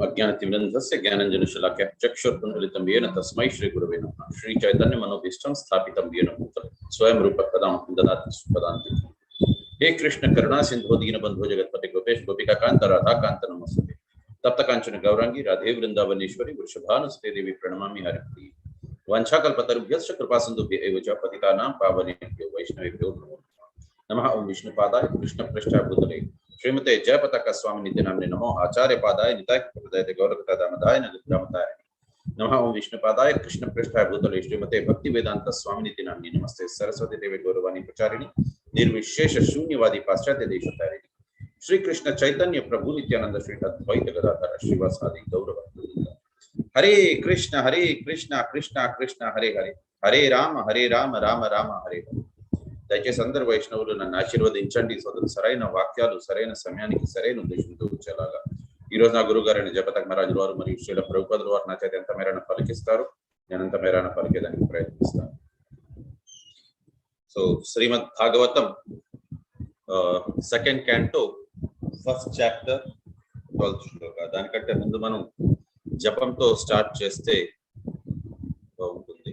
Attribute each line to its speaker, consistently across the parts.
Speaker 1: अज्ञानतिमिरन्धस्य ज्ञानञ्जनशलाकया चक्षुरुन्मिलितं येन तस्मै श्रीगुरवे नमः। श्रीचैतन्यमनोभीष्टं स्थापितं येन भूतले स्वयं रूपः कदा मह्यं ददाति सुपदान्ति। हे कृष्ण करुणा सिन्धो दीनबन्धो जगत्पते गोपेश गोपिकाकान्त राधाकान्त नमस्ते। तप्त कांचन गौरांगी राधे वृंदावनेश्वरी वृषभानुसुते देवी प्रणमामि हरिप्रिये। वाञ्छाकल्पतरुभ्यश्च कृपासिन्धुभ्यः एव च पतितानां पावनेभ्यो वैष्णवेभ्यो नमो नमः। ओम विष्णुपादाय कृष्णपृष्ठाय भूतले श्रीमते जयपताका स्वामी नित्य नामने नमो। आचार्य पादाय निताय प्रदाय गौरकता दामदाय नगरमताय नमः। ओम विष्णुपादाय कृष्णपृष्ठाय भूतले श्रीमते भक्ति वेदांत स्वामी नित्य नामने नमस्ते। सरस्वती देवी गौरवाणी प्रचारिणी निर्विशेष शून्यवादी पाश्चात्य देशतारिणी श्री कृष्ण चैतन्य प्रभु नित्यानंद श्री अद्वैत गदाधर श्रीवासादि गौरभक्तवृंद। हरे कृष्ण कृष्ण कृष्ण हरे हरे, हरे राम राम राम हरे हरे। దయచేసి అందరు వైష్ణవులు నన్ను ఆశీర్వదించండి. సరైన వాక్యాలు సరైన సమయానికి సరైన ఉద్దేశంతో వచ్చేలాగా ఈరోజు నా గురువు గారైన జపతక్ మహారాజుల వారు మరియు శ్రీల ప్రభుపాదుల వారు నా చేత ఎంత మేరన పలికిస్తారు, నేను అంత మేరన పలికేదానికి ప్రయత్నిస్తాను. So Srimad Bhagavatam second canto first chapter 12th శ్లోక. దానికంటే ముందు మనం జపంతో స్టార్ట్ చేస్తే బాగుంటుంది.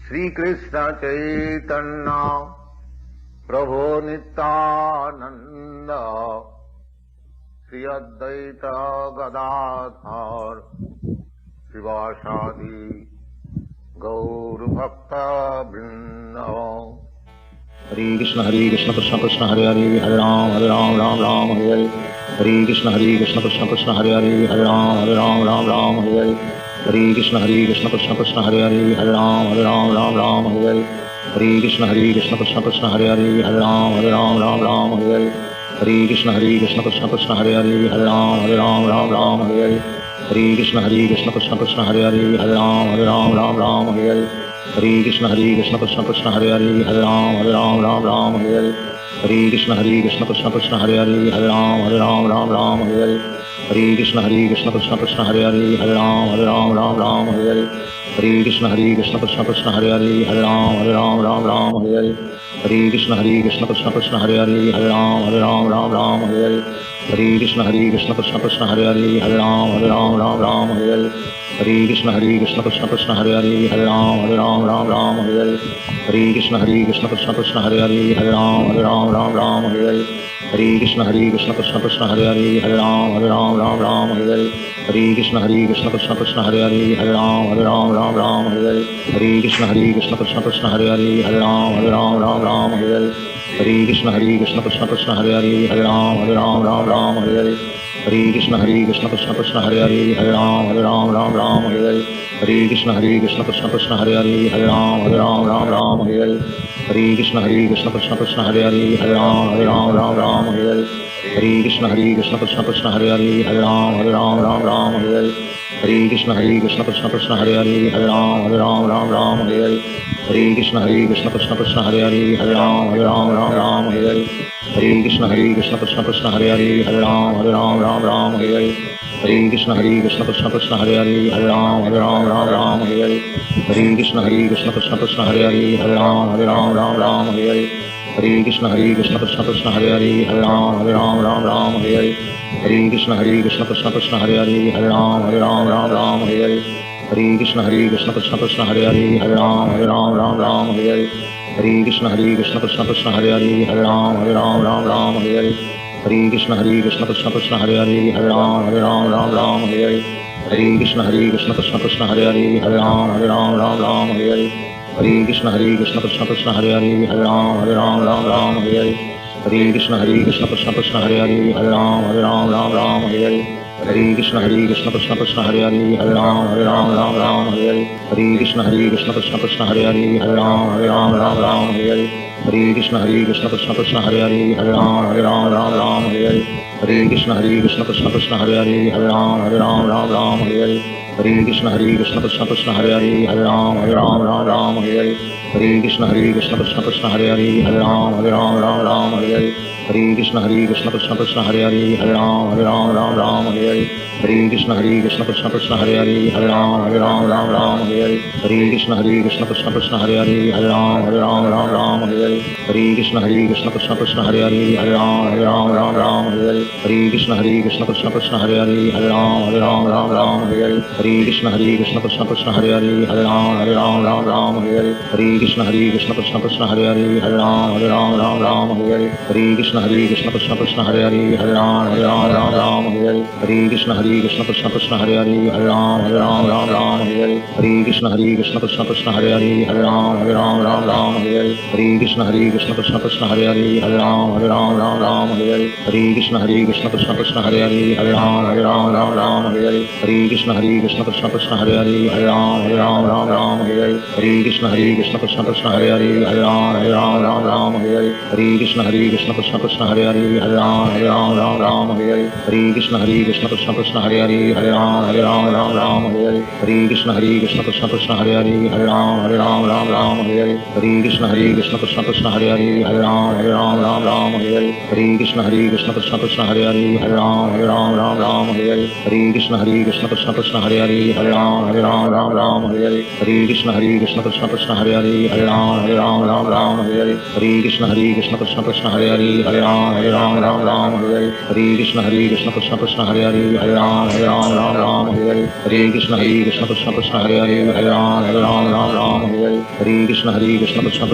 Speaker 2: श्री कृष्ण चैतन्य प्रभु नित्यानंद श्री अद्वैत गदाधर शिवासादि गौर भक्त वृंद। हरे कृष्ण कृष्ण कृष्ण हरे हरे, हरे राम राम राम हरे हरे। हरे कृष्ण कृष्ण कृष्ण हरे हरे, हरे राम राम राम हरे हरे। हरे कृष्ण कृष्ण कृष्ण हरे हरे, हरे राम राम हरे हरे। हरे कृष्ण कृष्ण कृष्ण हरे हरे, हरे राम राम हरे हरे। हरे कृष्ण कृष्ण कृष्ण हरे हरे, हरे राम राम हरे हरे। हरे कृष्ण कृष्ण कृष्ण हरे हरे, हरे राम राम हरे हरे। हरे कृष्ण कृष्ण कृष्ण हरे हरे, हरे राम राम हरे हरे। हरे कृष्ण कृष्ण कृष्ण हरे हरे, हरे राम राम हरे हरे। हरे कृष्ण कृष्ण कृष्ण हरे हरे, हरे राम राम हरे हरे। हरे कृष्ण कृष्ण कृष्ण हरे हरे, हरे राम राम हरे हरे। हरे कृष्ण कृष्ण कृष्ण हरे हरे, हरे राम राम हरे हरे। हरे कृष्ण कृष्ण कृष्ण हरे हरे, हरे राम राम हरे हरे। हरे कृष्ण कृष्ण कृष्ण हरे हरे, हरे राम राम हरे हरे। हरे कृष्ण कृष्ण कृष्ण हरे हरे, हरे राम राम हरे हरे। हरे कृष्ण कृष्ण कृष्ण हरे हरे, हरे राम राम हरे हरे। हरे कृष्ण कृष्ण कृष्ण हरे हरे, हरे राम राम हरे हरे। हरे कृष्ण कृष्ण कृष्ण हरे हरे, हरे राम राम हरे हरे। हरे कृष्ण कृष्ण कृष्ण हरे हरे, हरे राम राम हरे हरे। हरे कृष्ण कृष्ण कृष्ण हरे हरे, हरे राम राम हरे हरे। हरे कृष्ण कृष्ण कृष्ण हरे हरे, हरे राम राम हरे हरे। हरे कृष्ण कृष्ण कृष्ण हरे हरे, हरे राम राम हरे हरे। हरे कृष्ण कृष्ण कृष्ण हरे हरे, हरे राम राम हरे हरे। हरे कृष्ण कृष्ण कृष्ण हरे हरे, हरे राम राम हरे हरे। हरे कृष्ण कृष्ण कृष्ण हरे हरे, हरे राम राम हरे हरे। हरे कृष्ण कृष्ण कृष्ण हरे हरे, हरे राम राम हरे हरे। हरे कृष्ण कृष्ण कृष्ण हरे हरे, हरे राम राम हरे हरे। हरे कृष्ण कृष्ण कृष्ण हरे हरे, हरे Ram Ram Hare Hare. Hare Krishna Krishna Krishna Hare Hare Hare Ram Ram Ram Hare Hare Hare Krishna Krishna Krishna Hare Hare Hare Ram Ram Hare Hare Hare Krishna Krishna Krishna Hare Hare Hare Ram Ram Hare Hare Hare Krishna Krishna Krishna Hare Hare Hare Ram Ram Hare Hare Hare Krishna Krishna Krishna Hare Hare Hare Ram Ram Hare Hare Hare Krishna Krishna Krishna Hare Hare Hare Ram Ram Hare Hare Hare Krishna Krishna Krishna Hare Hare Hare Ram Ram Hare Hare Hare Krishna Krishna Krishna Hare Hare Hare Ram Ram Hare Hare Hare Krishna Krishna Krishna Hare Hare Hare Ram Ram Hare Hare Hare Krishna Krishna Krishna Hare Hare Hare Ram Ram Hare Hare Hare Krishna Krishna Krishna Hare Hare Hare Ram Ram Hare Hare Hare Krishna Krishna Krishna Hare Hare Hare Ram Ram Hare Hare Hare Krishna Krishna Krishna Hare Hare Hare Ram Ram Hare Hare Hare Krishna Krishna Krishna Hare Hare Hare Ram Ram Hare Hare Hare Krishna Krishna Krishna Hare Hare Hare Ram Ram Hare Hare Hare Krishna Krishna Krishna Hare Hare Hare Ram Ram Hare Hare Hare Krishna Krishna Krishna Hare Hare Hare Ram Ram Hare Hare Hare Krishna Krishna Krishna Hare Hare Hare Ram Ram Hare Hare Hare Krishna Krishna Krishna Hare Hare Hare Ram Ram Hare Hare Hare Krishna Krishna Krishna Hare Hare Hare Ram Ram Hare Hare Hare Krishna Krishna Krishna Hare Hare Hare Ram Ram Hare Hare Hare Krishna Krishna Krishna Hare Hare Hare Ram Ram Hare Hare Hare Krishna Krishna Krishna Hare Hare Hare Ram Ram Hare Hare Hare Krishna Krishna Krishna Hare Hare Hare Ram Ram Hare Hare Hare Krishna Krishna Krishna Hare Hare Hare Ram Ram Hare Hare Hare Krishna Krishna Krishna Hare Hare Hare Ram Ram Hare Hare Hare Krishna Krishna Krishna Hare Hare Hare Ram Ram Hare Hare Hare Krishna Krishna Krishna Hare Hare Hare Ram Ram Hare Hare Hare Krishna Krishna Krishna Hare Hare Hare Ram Ram Hare Hare Hare Krishna Krishna Krishna Hare Hare Hare Ram Ram Hare Hare Hare Krishna Krishna Krishna Hare Hare Hare Ram Ram Hare Hare Hare Krishna Krishna Krishna Hare Hare Hare Ram Ram Hare Hare Hare Krishna Krishna Krishna Hare Hare Hare Ram Ram Hare Hare Hare Krishna Krishna Krishna Hare Hare Hare Ram Ram Hare Hare Hare Krishna Krishna Krishna Hare Hare Hare Ram Ram Hare Hare Hare Krishna Krishna Krishna Hare Hare Hare Ram Ram Hare Hare Hare Krishna Krishna Krishna Hare Hare Hare Ram Ram Hare Hare Hare Krishna Krishna Krishna Hare Hare Hare Ram Ram Hare Hare Hare Krishna Krishna Krishna Hare Hare Hare Ram Ram Hare Hare Hare Krishna Krishna Krishna Hare Hare Hare Ram Ram Hare Hare Hare Krishna Krishna Krishna Hare Hare Hare Ram Ram Hare Hare Hare Krishna Krishna Krishna Hare Hare Hare Ram Ram Hare Hare Hare Krishna Krishna Krishna Hare Hare Hare Ram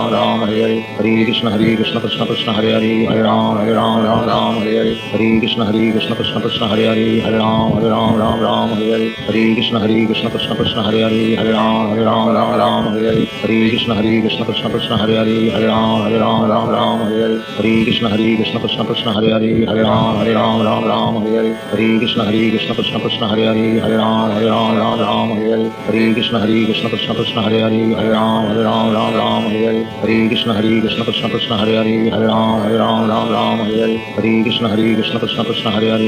Speaker 2: Ram Hare Hare Hare Krishna Krishna Krishna Hare Hare Hare Ram Ram Hare Hare Hare Krishna Krishna Krishna Hare Hare Hare Ram Ram Hare Hare Hare Krishna Krishna Krishna Hare Hare Hare Ram Ram Hare Hare Hare Krishna Krishna Krishna Hare Hare Hare Ram Ram Hare Hare Hare Krishna Krishna Krishna Hare Hare Hare Ram Ram Hare Hare Hare Krishna Krishna Krishna Hare Hare Hare Ram Ram Hare Hare Hare Krishna Krishna Krishna Hare Hare Hare Ram Ram Hare Hare Hare Krishna Krishna Krishna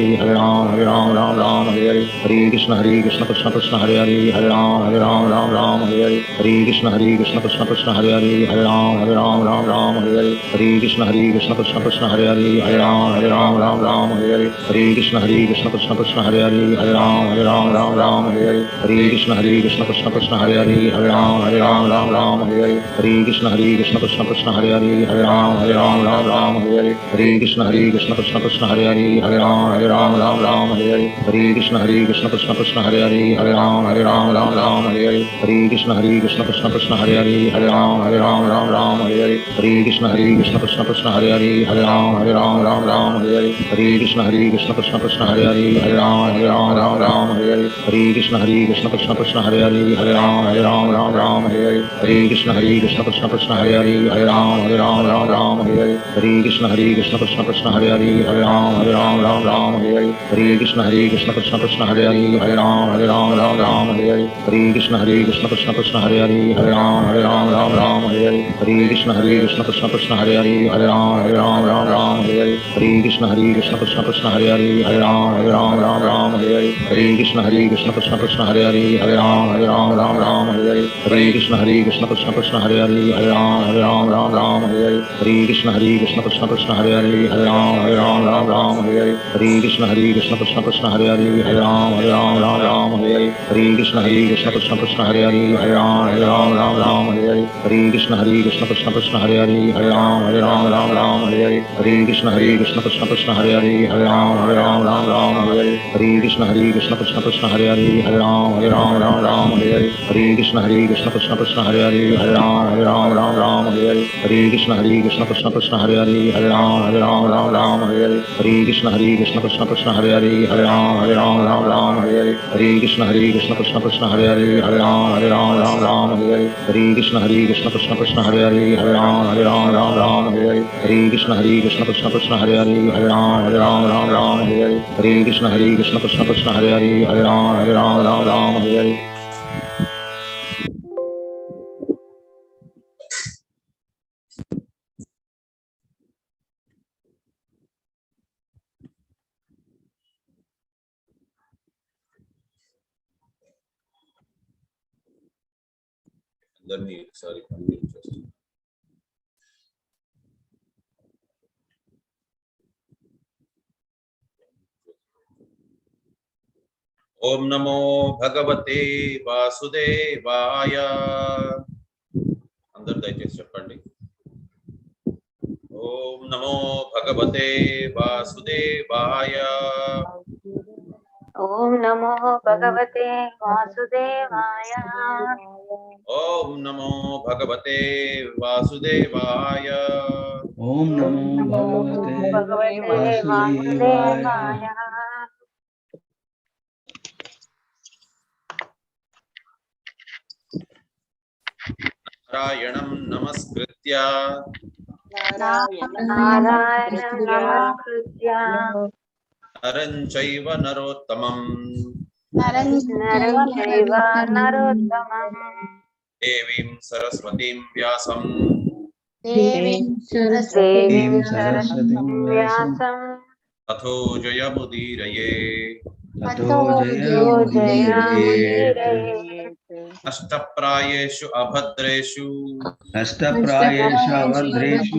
Speaker 2: Hare Hare Hare Ram Ram Hare Hare Hare Krishna Krishna Krishna Hare Hare Hare Ram Ram Hare Hare Hare Krishna Krishna Krishna Hare Hare Hare Ram Ram Hare Hare Hare Krishna Krishna Krishna Hare Hare Hare Ram Ram Hare Hare Hare Krishna Krishna Krishna Hare Hare Hare Ram Ram Hare Hare Hare Krishna Krishna Krishna Hare Hare Hare Ram Ram Hare Hare Hare Krishna Krishna Krishna Hare Hare Hare Ram Ram Hare Hare Hare Krishna Krishna Krishna Hare Hare Hare Ram Ram Hare Hare Hare Krishna Krishna Krishna Hare Hare Hare Ram Ram Hare Hare Hare Krishna Krishna Krishna Hare Hare Hare Ram Ram Hare Hare Hare Krishna Krishna Krishna Hare Hare Hare Ram Ram Hare Hare Hare Krishna Krishna Krishna Hare Hare Hare Ram Ram Hare Hare Hare Krishna Krishna Krishna Hare Hare Hare Ram Ram Hare Hare Hare Krishna Krishna Krishna Hare Hare Hare Ram Ram Hare Hare Hare Krishna Krishna Krishna Hare Hare Hare Ram Ram Hare Hare Hare Krishna Krishna Krishna Hare Hare Hare Ram Ram Hare Hare Hare Krishna Krishna Krishna Hare Hare Hare Ram Ram Hare Hare Hare Krishna Krishna Krishna Hare Hare Hare Ram Ram Hare Ram Ram Ram Hare Hare Hare Krishna Krishna Krishna Hare Hare Hare Ram Ram Ram Hare Hare Hare Krishna Krishna Krishna Hare Hare Hare Ram Ram Ram Hare Hare Hare Krishna Krishna Krishna Hare Hare Hare Ram Ram Hare Hare Hare Krishna Krishna Krishna Hare Hare Hare Ram Ram Hare Hare Hare Krishna Krishna Krishna Hare Hare Hare Ram Ram Hare Hare Hare Krishna Krishna Krishna Hare Hare Hare Ram Ram Hare Hare Hare Krishna Krishna Krishna Hare Hare Hare Ram Ram Hare Hare Hare Krishna Krishna Krishna Hare Hare Hare Ram Ram Hare Hare Hare Krishna Krishna Krishna Hare Hare Hare Ram Ram Hare Hare Hare Krishna Krishna Krishna Hare Hare Hare Ram Ram Hare Hare Hare Krishna Krishna Krishna Hare Hare Hare Ram Ram Hare Hare Hare Krishna Krishna Krishna Hare Hare Hare Ram Ram Hare Hare Hare Krishna Krishna Krishna Hare Hare Hare Ram Ram Hare Hare Hare Krishna Krishna Krishna Hare Hare Hare Ram Hare Hare
Speaker 1: అందరినీ ఒకసారి unmute చేస్తాను. ఓం నమో భగవతే వాసుదేవాయ. అందరు దయచేసి చెప్పండి. ఓం నమో భగవతే వాసుదేవాయ.
Speaker 3: ఓం నమో భగవతే వాసుదేవాయ.
Speaker 1: ఓం నమో భగవతే వాసుదేవాయ.
Speaker 4: ఓం నమో భగవతే వాసుదేవాయ.
Speaker 1: నారాయణం నమస్కృత్య
Speaker 3: నారాయణం నమస్కృత్య
Speaker 1: నరం చైవ నరోత్తమం
Speaker 3: నరం చైవ నరోత్తమం
Speaker 1: దేవీం సరస్వతీం వ్యాసం
Speaker 3: దేవీం సరస్వతీం వ్యాసం
Speaker 1: తథో జయముదీరయే.
Speaker 4: తతో జయముదీరయే.
Speaker 1: అష్టప్రాయేషు అభద్రేషు
Speaker 4: అష్టప్రాయేషు అభద్రేషు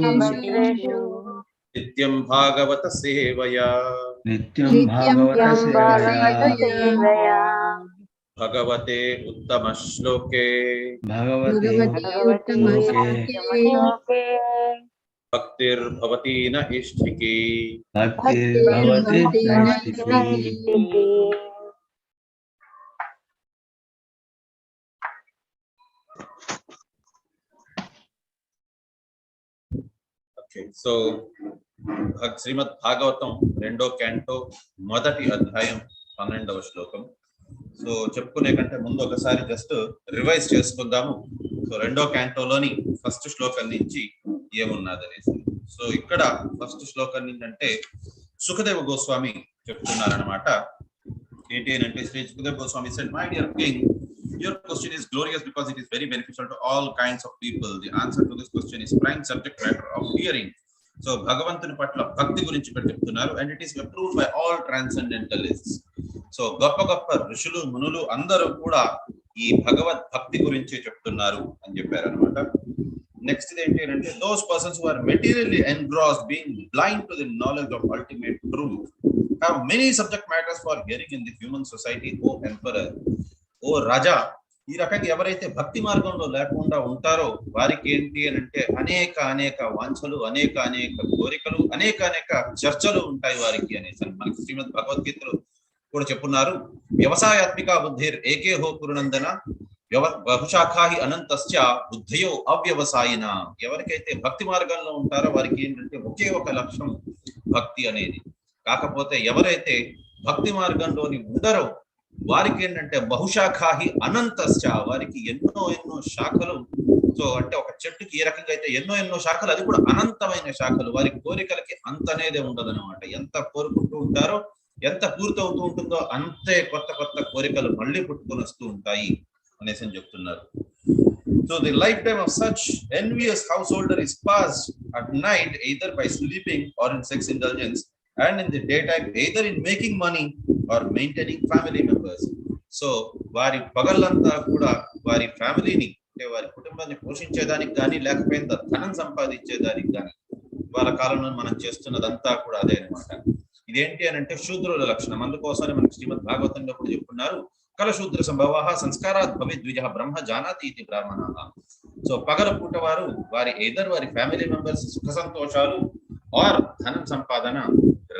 Speaker 1: నిత్యం భాగవత సేవయా.
Speaker 4: నిత్యం భాగవత సేవయా.
Speaker 1: భగవతే ఉత్తమ శ్లోకే
Speaker 4: భగవతే
Speaker 3: శ్లోకే
Speaker 1: భక్తిర్భవతి న ఇష్ఠికి.
Speaker 4: భక్తిర్భవతి నైష్ఠికీ.
Speaker 1: సో శ్రీమద్ భాగవతం 2వ క్యాంటో 1వ అధ్యాయం 12వ శ్లోకం. సో చెప్పుకునే కంటే ముందు ఒకసారి జస్ట్ రివైజ్ చేసుకుందాము. సో 2వ క్యాంటోలోని ఫస్ట్ శ్లోకం నుంచి ఏమున్నది అనేసి. సో ఇక్కడ ఫస్ట్ శ్లోకం నుంచి అంటే సుఖదేవ గోస్వామి చెప్తున్నారనమాట. ఏంటి అంటే Shri Sukhdev Goswami said, "My dear king, your question is glorious because it is very beneficial to all kinds of people. The answer to this question is prime subject matter of hearing." So భగవంతుని పట్ల భక్తి గురించి ఇక్కడ చెప్తున్నారు. And it is approved by all transcendentalists. So గొప్ప గొప్ప ఋషులు మునులు అందరూ కూడా ఈ భగవద్ భక్తి గురించి చెప్తున్నారు అని చెప్పారు అనమాట. నెక్స్ట్ ఏంటి అంటే those persons who are materially engrossed, being blind to the knowledge of ultimate truth, have many subject matters for hearing in the human society. O emperor, ఓ రాజా, ఈ రకంగా ఎవరైతే భక్తి మార్గంలో లేకుండా ఉంటారో వారికి ఏంటి అని అంటే అనేక అనేక వాంఛలు, అనేక అనేక కోరికలు, అనేక అనేక చర్చలు ఉంటాయి వారికి అనేసి మనకి శ్రీమద్ భగవద్గీతలో కూడా చెప్పున్నారు. వ్యవసాయాత్మిక బుద్ధిర్ ఏకే హో పురునందన బహుశాఖాహి అనంతస్య బుద్ధయో అవ్యవసాయిన. ఎవరికైతే భక్తి మార్గంలో ఉంటారో వారికి ఏంటంటే ఒకే ఒక లక్ష్యం భక్తి అనేది. కాకపోతే ఎవరైతే భక్తి మార్గంలోని ఉండరో వారికి ఏంటంటే బహుశాఖాహి అనంతస్య, వారికి ఎన్నో ఎన్నో శాఖలు. సో అంటే ఒక చెట్టుకి ఏ రకంగా అయితే ఎన్నో ఎన్నో శాఖలు, అది కూడా అనంతమైన శాఖలు. వారి కోరికలకి అంత అనేదే ఉండదు అనమాట. ఎంత కోరుకుంటూ ఉంటారో, ఎంత పూర్తవుతూ ఉంటుందో అంతే కొత్త కొత్త కోరికలు మళ్ళీ పుట్టుకొని వస్తూ ఉంటాయి అనేసి చెప్తున్నారు. So the lifetime of such envious householder is passed at night either by sleeping or in sex indulgence, and in the daytime either in making money or maintaining family members. So వారి పగళ్ళంతా కూడా వారి ఫ్యామిలీని అంటే వారి కుటుంబాన్ని పోషించేదానికి కానీ లేకపోయినా ధనం సంపాదించేదానికి కానీ వాళ్ళ కాలంలో మనం చేస్తున్నదంతా కూడా అదే అనమాట. ఇదేంటి అని అంటే శూద్రుల లక్షణం. అందుకోసమే మనకి శ్రీమద్ భాగవతంలో కూడా చెప్పుకున్నారు, కలశూద్ర సంభవ సంస్కారాత్ భవేద్విజ బ్రహ్మ జానాతి ఇది బ్రాహ్మణ. సో పగల పూట వారు వారి ఫ్యామిలీ మెంబర్స్ సుఖ సంతోషాలు ఆర్ ధనం సంపాదన,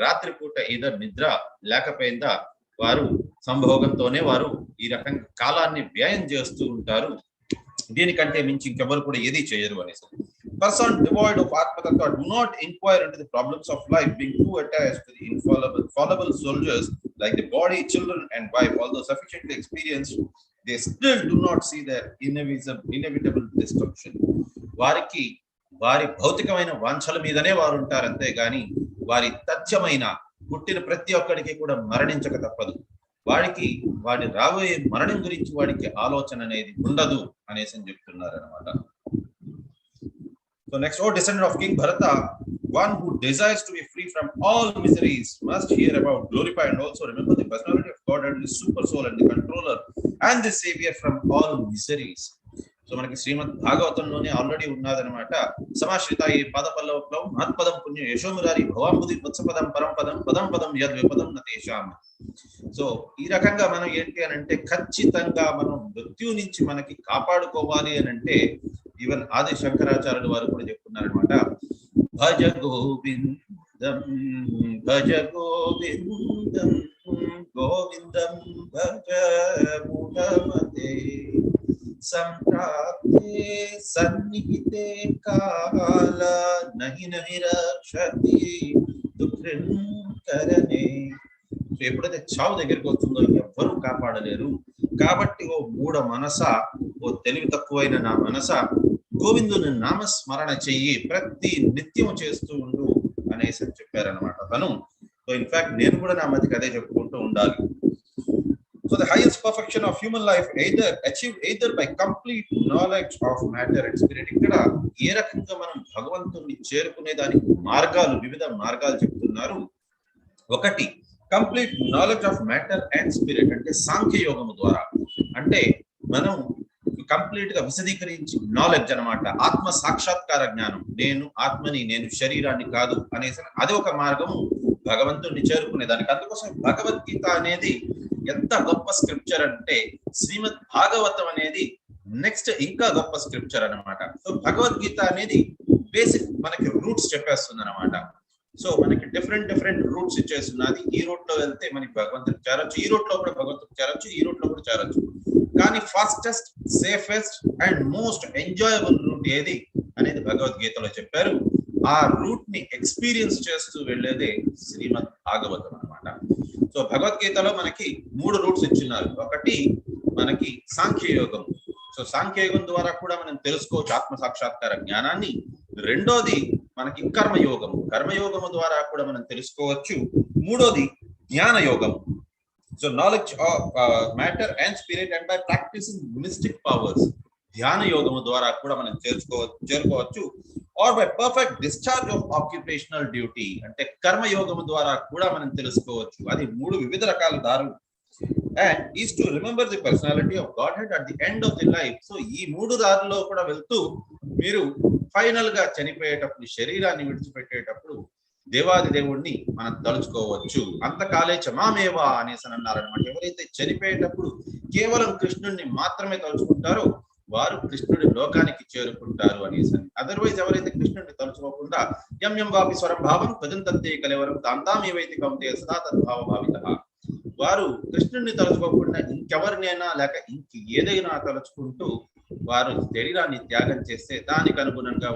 Speaker 1: రాత్రిపూట ఏదర్ నిద్ర లేకపోయిందా వారు సంభోగంతోనే వారు ఈ రకంగా కాలాన్ని వ్యయం చేస్తూ ఉంటారు. దీనికంటే మించి ఇంకెవరు కూడా ఏది చేయరు అనేసి. Person devoid of Atma Tattva do not inquire into the problems of life, being too attached to the fallible soldiers like the body, children, and wife. Although sufficiently experienced, they still do not see their inevitable destruction. వారి భౌతికమైన వాంఛల మీదనే వారు ఉంటారు, అంతే గాని వారి తథ్యమైన పుట్టిన ప్రతి ఒక్కడికి కూడా మరణించక తప్పదు. వాడి రాబోయే మరణం గురించి వాడికి ఆలోచన అనేది ఉండదు అనేసి చెప్తున్నారు అనమాట. So next, descendant of King Bharata, one who desires to be free from all miseries must hear about, glorify, and also remember the personality of God and the super soul and the controller and the savior from all miseries. So మనకి శ్రీమద్ భాగవతంలోనే already ఉన్నదనమాట. సమాశ్రిత ఈ పదపల్లవ మహత్పదం పుణ్యం యశోమురారి భవాంబుది వత్సపదం పరంపదం పదం పదం యద్ విపదం నతేషాం. So ఈ రకంగా మనం ఏంటి అని అంటే ఖచ్చితంగా మనం మృత్యు నుంచి మనకి కాపాడుకోవాలి అని అంటే ఈవెన్ ఆది శంకరాచార్యులు వారు కూడా చెప్తున్నారనమాట. భజ గోవిందం భజ గోవిందం గోవిందం భజ ముహమ్మదే సంప్రాప్తే సన్నిహితే కాల నహి నహి రక్షతి దుఃఖం కరణే. సో ఎప్పుడైతే చావు దగ్గరికి వస్తుందో ఎవ్వరూ కాపాడలేరు. కాబట్టి ఓ మూఢ మనస, ఓ తెలివి తక్కువైన నా మనస, గోవిందుని నామస్మరణ చెయ్యి, ప్రతి నిత్యం చేస్తూ ఉండు అనేసి అని చెప్పారనమాట తను. సో ఇన్ఫాక్ట్ నేను కూడా నా మధ్యకి అదే చెప్పుకుంటూ ఉండాలి. So the highest perfection of human life achieved either by complete knowledge of matter and spirit. ఇక్కడ ఏ రకంగా మనం భగవంతుని చేరుకునే దానికి వివిధ మార్గాలు చెప్తున్నారు. ఒకటి complete knowledge of matter and spirit, అంటే సాంఖ్య యోగము ద్వారా, అంటే మనం కంప్లీట్ గా విశదీకరించి నాలెడ్జ్ అనమాట, ఆత్మ సాక్షాత్కార జ్ఞానం, నేను ఆత్మని, నేను శరీరాన్ని కాదు అనేసి అది ఒక మార్గము భగవంతుడిని చేరుకునే దానికి. అందుకోసం భగవద్గీత అనేది ఎంత గొప్ప స్క్రిప్చర్ అంటే శ్రీమద్ భాగవతం అనేది నెక్స్ట్ ఇంకా గొప్ప స్క్రిప్చర్ అనమాట. సో భగవద్గీత అనేది బేసిక్ మనకి రూట్స్ చెప్పేస్తుంది అనమాట. సో మనకి డిఫరెంట్ రూట్స్ ఇచ్చేస్తున్నది. ఈ రూట్ లో వెళ్తే మనకి భగవంతుడికి చేరొచ్చు, ఈ రూట్ లో కూడా భగవంతుడికి చేరొచ్చు, ఈ రూట్ లో కూడా చేరొచ్చు. కానీ fastest, safest and most enjoyable route ఏది అనేది భగవద్గీతలో చెప్పారు. ఆ రూట్ ని ఎక్స్పీరియన్స్ చేస్తూ వెళ్ళేదే శ్రీమద్ భాగవతం అనమాట. సో భగవద్గీతలో మనకి 3 రూట్స్ ఇచ్చినారు. ఒకటి మనకి సాంఖ్యయోగం. సో సాంఖ్యయోగం ద్వారా కూడా మనం తెలుసుకోవచ్చు ఆత్మ సాక్షాత్కార జ్ఞానాన్ని. రెండోది మనకి కర్మయోగము ద్వారా కూడా మనం తెలుసుకోవచ్చు. మూడోది జ్ఞాన యోగం. So knowledge of matter and spirit and by practising mystic powers, ధ్యాన యోగము ద్వారా కూడా మనం చేరుకోవచ్చు. Or by perfect discharge of occupational duty, అంటే కర్మయోగము ద్వారా కూడా మనం తెలుసుకోవచ్చు. అది 3 వివిధ రకాల దారులు. And is to remember the personality of God head at the end of the life. So ఈ 3 దారుల్లో కూడా వెళ్తూ మీరు ఫైనల్ గా చనిపోయేటప్పుడు, శరీరాన్ని విడిచిపెట్టేటప్పుడు దేవాది దేవుణ్ణి మనం తలుచుకోవచ్చు. అంతకాలే చమామేవా అనేసి అన్నారనమాట. ఎవరైతే చనిపోయేటప్పుడు కేవలం కృష్ణుడిని మాత్రమే తలుచుకుంటారో వారు కృష్ణుడి లోకానికి చేరుకుంటారు అనేసి. అదర్వైజ్ ఎవరైతే కృష్ణుడిని తలుచుకోకుండా యం వాపి స్వరం భావం భజంతంతే కలవరం దాంతాం ఏవైతే కౌంతే సదా తద్భావ భావితః, వారు కృష్ణుడిని తలుచుకోకుండా ఇంకెవరినైనా లేక ఏదైనా తలుచుకుంటూ వారు శరీరాన్ని త్యాగం చేస్తే దానికి అనుగుణంగా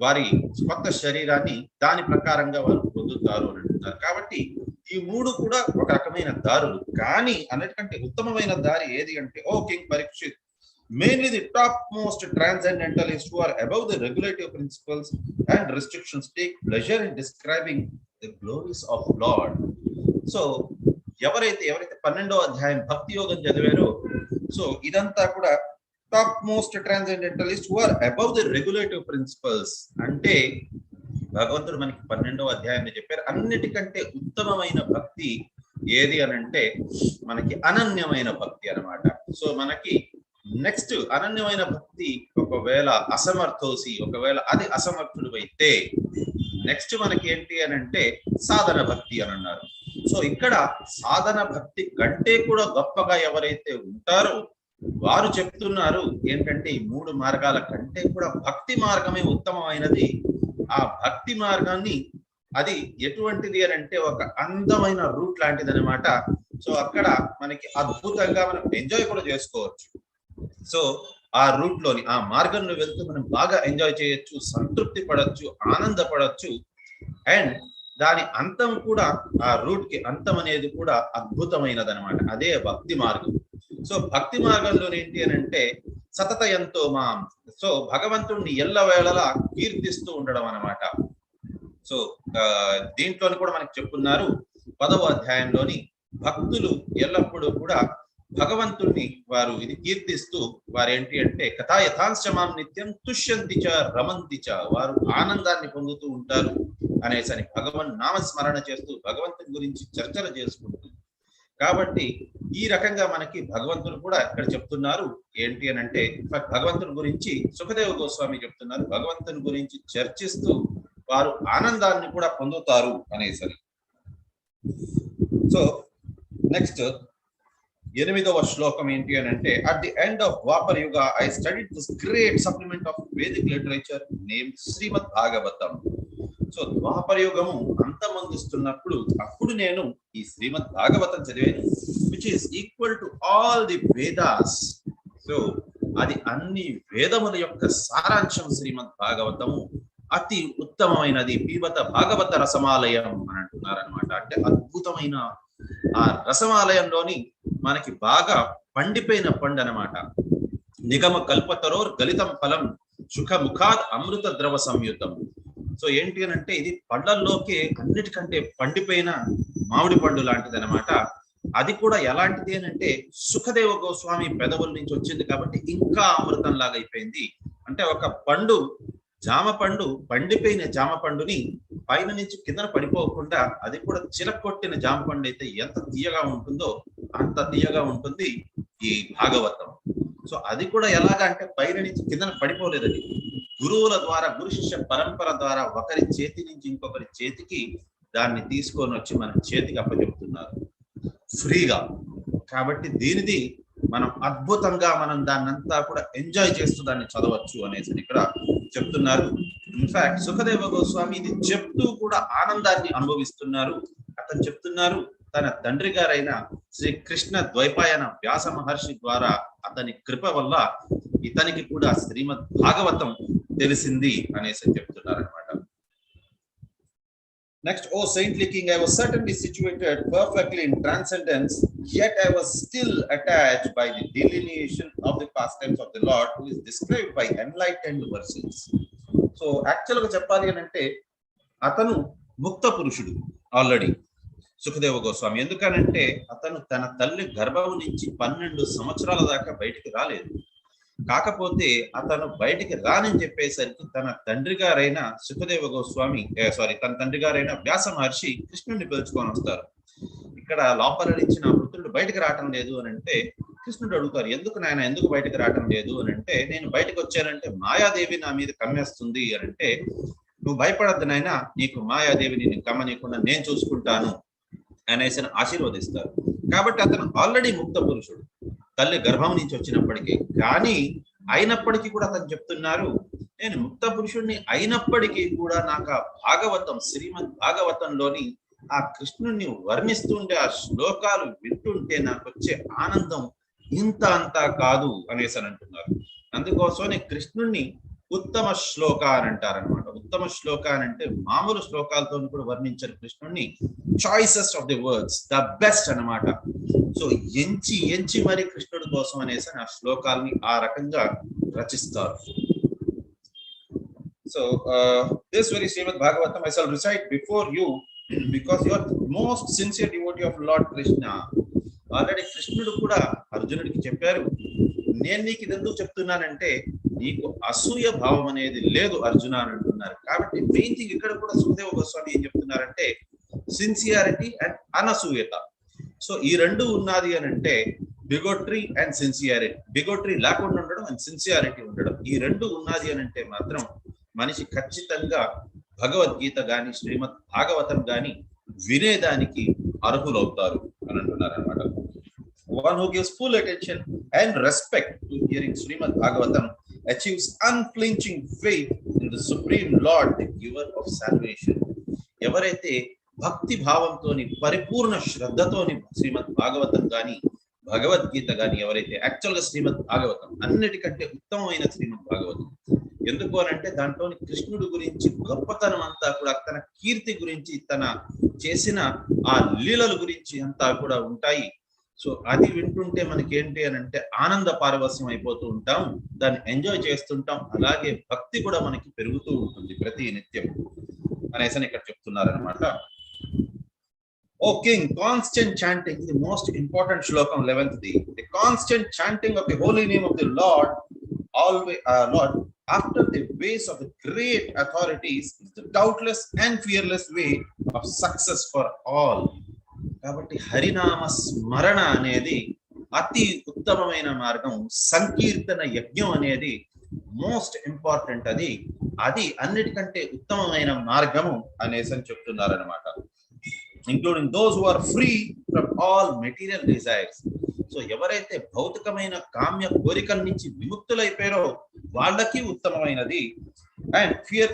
Speaker 1: వారి కొత్త శరీరాన్ని దాని ప్రకారంగా వారు పొందుతారు అని అంటున్నారు. కాబట్టి ఈ 3 కూడా ఒక రకమైన దారులు. కానీ అన్నిటికంటే ఉత్తమమైన దారి ఏది అంటే, O king Parikshit, mainly the topmost transcendentalists who are above the regulative principles and restrictions take pleasure in describing the glories of Lord. So ఎవరైతే 12వ అధ్యాయం భక్తి యోగం చదివారో, సో ఇదంతా కూడా topmost transcendentalist who are above the regulative principles, అంటే భగవంతుడు మనకి 12వ అధ్యాయాన్ని చెప్పారు. అన్నిటికంటే ఉత్తమమైన భక్తి ఏది అని అంటే మనకి అనన్యమైన భక్తి అన్నమాట. సో మనకి నెక్స్ట్ అనన్యమైన భక్తి ఒకవేళ అసమర్థోసి, ఒకవేళ అది అసమర్థుడు అయితే నెక్స్ట్ మనకి ఏంటి అని అంటే సాధన భక్తి అని అన్నారు. సో ఇక్కడ సాధన భక్తి కంటే కూడా గొప్పగా ఎవరైతే ఉంటారో వారు చెప్తున్నారు ఏంటంటే ఈ 3 మార్గాల కంటే కూడా భక్తి మార్గమే ఉత్తమమైనది. ఆ భక్తి మార్గాన్ని అది ఎటువంటిది అని అంటే ఒక అందమైన రూట్ లాంటిది అనమాట. సో అక్కడ మనకి అద్భుతంగా మనం ఎంజాయ్ కూడా చేసుకోవచ్చు. సో ఆ రూట్ లోని ఆ మార్గంలో వెళ్తూ మనం బాగా ఎంజాయ్ చేయొచ్చు, సంతృప్తి పడవచ్చు, ఆనందపడవచ్చు. అండ్ దాని అంతం కూడా ఆ రూట్ కి అంతం అనేది కూడా అద్భుతమైనది అనమాట. అదే భక్తి మార్గం. సో భక్తి మార్గంలో ఏంటి అని అంటే సతత ఎంతో మాం, సో భగవంతుడిని ఎల్లవేళలా కీర్తిస్తూ ఉండడం అనమాట. సో దీంట్లోని కూడా మనకి చెప్పున్నారు 10వ అధ్యాయంలోని భక్తులు ఎల్లప్పుడూ కూడా భగవంతుణ్ణి వారు ఇది కీర్తిస్తూ వారేంటి అంటే కథా యథాంశమాం నిత్యం తుష్యంతి చ రమంతి చ, వారు ఆనందాన్ని పొందుతూ ఉంటారు అనేసని భగవన్ నామస్మరణ చేస్తూ భగవంతుని గురించి చర్చలు చేసుకుంటూ. కాబట్టి ఈ రకంగా మనకి భగవంతుడు కూడా ఇక్కడ చెప్తున్నారు ఏంటి అని అంటే భగవంతుని గురించి సుఖదేవ గోస్వామి చెప్తున్నారు భగవంతుని గురించి చర్చిస్తూ వారు ఆనందాన్ని కూడా పొందుతారు అనేసరి. సో నెక్స్ట్ 8వ శ్లోకం ఏంటి అని అంటే at the end of Dwapara Yuga I studied this great supplement of Vedic literature name Srimad Bhagavatam. So Dwapara యుగము అంతమొందిస్తున్నప్పుడు అప్పుడు నేను ఈ శ్రీమద్ భాగవతం చదివాను, which is equal to all the Vedas. So అది అన్ని వేదముల యొక్క సారాంశం. శ్రీమద్ భాగవతము అతి ఉత్తమమైనది. పీబత భాగవత రసమాలయం అని అంటున్నారు అనమాట. అంటే అద్భుతమైన ఆ రసమాలయంలోని మనకి బాగా పండిపోయిన పండు అనమాట. నిగమ కల్పతరోర్ గలితం ఫలం సుఖ ముఖాద్ అమృత ద్రవ సంయుతం. సో ఏంటి అని అంటే ఇది పండ్లల్లోకి అన్నిటికంటే పండిపోయిన మామిడి పండు లాంటిది అనమాట. అది కూడా ఎలాంటిది అని అంటే సుఖదేవ గోస్వామి పెదవుల నుంచి వచ్చింది కాబట్టి ఇంకా అమృతం లాగా అయిపోయింది. అంటే ఒక పండు జామ పండు, పండిపోయిన జామ పండుని పైన నుంచి కిందన పడిపోకుండా అది కూడా చిలకొట్టిన జామ పండు అయితే ఎంత తీయగా ఉంటుందో అంత తీయగా ఉంటుంది ఈ భాగవతం. సో అది కూడా ఎలాగా అంటే పైన నుంచి కిందన పడిపోలేదు, అది గురువుల ద్వారా గురు శిష్య పరంపర ద్వారా ఒకరి చేతి నుంచి ఇంకొకరి చేతికి దాన్ని తీసుకొని వచ్చి మన చేతికి అప్పచెప్తున్నారు ఫ్రీగా. కాబట్టి దీనిది మనం అద్భుతంగా మనం దాన్ని అంతా కూడా ఎంజాయ్ చేస్తూ దాన్ని చదవచ్చు అనేసి ఇక్కడ చెప్తున్నారు. ఇన్ఫాక్ట్ సుఖదేవ గోస్వామి ఇది చెప్తూ కూడా ఆనందాన్ని అనుభవిస్తున్నారు. అతను చెప్తున్నారు తన తండ్రి గారైన శ్రీ కృష్ణ ద్వైపాయన వ్యాస మహర్షి ద్వారా అతని కృప వల్ల ఇతనికి కూడా శ్రీమద్ భాగవతం తెలిసింది అనేసి చెప్తున్నారు అనమాట. Next, O saintly king, I was certainly situated perfectly in transcendence, yet I was still attached by the delineation of the pastimes of the Lord, who is described by enlightened verses. So, actually, చెప్పాలి అంటే అతను ముక్త పురుషుడు already Sukhadeva Goswami. ఎందుకనంటే అతను తన తల్లి గర్భం నుంచి 12 సంవత్సరాల దాకా బయటికి రాలేదు. కాకపోతే అతను బయటికి రానని చెప్పేసరికి తన తండ్రి గారైన సుఖదేవ గోస్వామి తన తండ్రి గారైన వ్యాస మహర్షి కృష్ణుడిని పిలుచుకొని వస్తారు. ఇక్కడ లోపల నుంచి నా పుత్రుడు బయటకు రావటం లేదు అని అంటే కృష్ణుడు అడుగుతారు, ఎందుకు నాయన ఎందుకు బయటకు రావటం లేదు అని అంటే, నేను బయటకు వచ్చానంటే మాయాదేవి నా మీద కమ్మేస్తుంది అని అంటే, నువ్వు భయపడద్దు నాయన, నీకు మాయాదేవిని నేను కమ్మనీయకుండా నేను చూసుకుంటాను అనేసి ఆశీర్వదిస్తారు. కాబట్టి అతను ఆల్రెడీ ముక్త పురుషుడు తల్లి గర్భం నుంచి వచ్చినప్పటికీ. కానీ అయినప్పటికీ కూడా అతను చెప్తున్నారు, నేను ముక్త పురుషుడిని అయినప్పటికీ కూడా నాకు ఆ భాగవతం శ్రీమద్ భాగవతంలోని ఆ కృష్ణుడిని వర్ణిస్తుంటే ఆ శ్లోకాలు వింటుంటే నాకు వచ్చే ఆనందం ఇంత అంతా కాదు అనేసి అని అంటున్నారు. అందుకోసమే కృష్ణుడిని ఉత్తమ శ్లోక అని అంటారనమాట. ఉత్తమ శ్లోక అని అంటే మామూలు శ్లోకాలతో కూడా వర్ణించారు కృష్ణుడిని. Choicest of the words, the best అన్నమాట. సో ఎంచి ఎంచి మరి కృష్ణుడి కోసం అనేసి ఆ శ్లోకాలని ఆ రకంగా రచిస్తారు. So this very Srimad Bhagavatam I shall recite before you because you are the most sincere devotee of Lord Krishna. Already కృష్ణుడు కూడా అర్జునుడికి చెప్పారు, నేను నీకు ఇది ఎందుకు చెప్తున్నానంటే నీకు అసూయ భావం అనేది లేదు అర్జున అని అంటున్నారు. కాబట్టి మెయిన్ థింగ్ ఇక్కడ కూడా సుఖదేవ గోస్వామి ఏం చెప్తున్నారంటే సిన్సియారిటీ అండ్ అనసూయత. సో ఈ రెండు ఉన్నది అని అంటే బిగోట్రీ అండ్ సిన్సియారిటీ, బిగోట్రీ లేకుండా ఉండడం అండ్ సిన్సియారిటీ ఉండడం, ఈ రెండు ఉన్నది అని అంటే మాత్రం మనిషి ఖచ్చితంగా భగవద్గీత గాని శ్రీమద్ భాగవతం గాని వినేదానికి అర్హులవుతారు అని అంటున్నారు అనమాట. One who gives full attention and respect to hearing Srimad Bhagavatam achieves unflinching faith in the Supreme Lord, the giver of salvation. ఎవరైతే భక్తి భావంతోని పరిపూర్ణ శ్రద్ధతోని శ్రీమద్ భాగవతం గాని భగవద్గీత గాని ఎవరైతే యాక్చువల్ గా శ్రీమద్ భాగవతం అన్నిటికంటే ఉత్తమమైన శ్రీమద్ భాగవతం, ఎందుకు అని అంటే దాంట్లోని కృష్ణుడి గురించి గొప్పతనం అంతా కూడా, తన కీర్తి గురించి, తన చేసిన ఆ లీలల గురించి అంతా కూడా ఉంటాయి. సో అది వింటుంటే మనకి ఏంటి అని అంటే ఆనంద పారవస్యం అయిపోతూ ఉంటాం, దాన్ని ఎంజాయ్ చేస్తుంటాం, అలాగే భక్తి కూడా మనకి పెరుగుతూ ఉంటుంది ప్రతి నిత్యం అనేసి ఇక్కడ చెప్తున్నారనమాట. O king, constant chanting, the most important శ్లోకం 11th the constant chanting of the holy name of the lord always Lord after the ways of the great authorities is the doubtless and fearless way of success for all. కాబట్టి హరినామ స్మరణ అనేది అతి ఉత్తమమైన మార్గం, సంకీర్తన యజ్ఞం అనేది మోస్ట్ ఇంపార్టెంట్, అది అన్నిటికంటే ఉత్తమమైన మార్గము అనేసి అని చెప్తున్నారు అనమాట. Including those who are free from all material desires. So ఎవరైతే భౌతికమైన కామ్య కోరికల నుంచి విముక్తులైపోయారో వాళ్ళకి ఉత్తమమైనది. And fear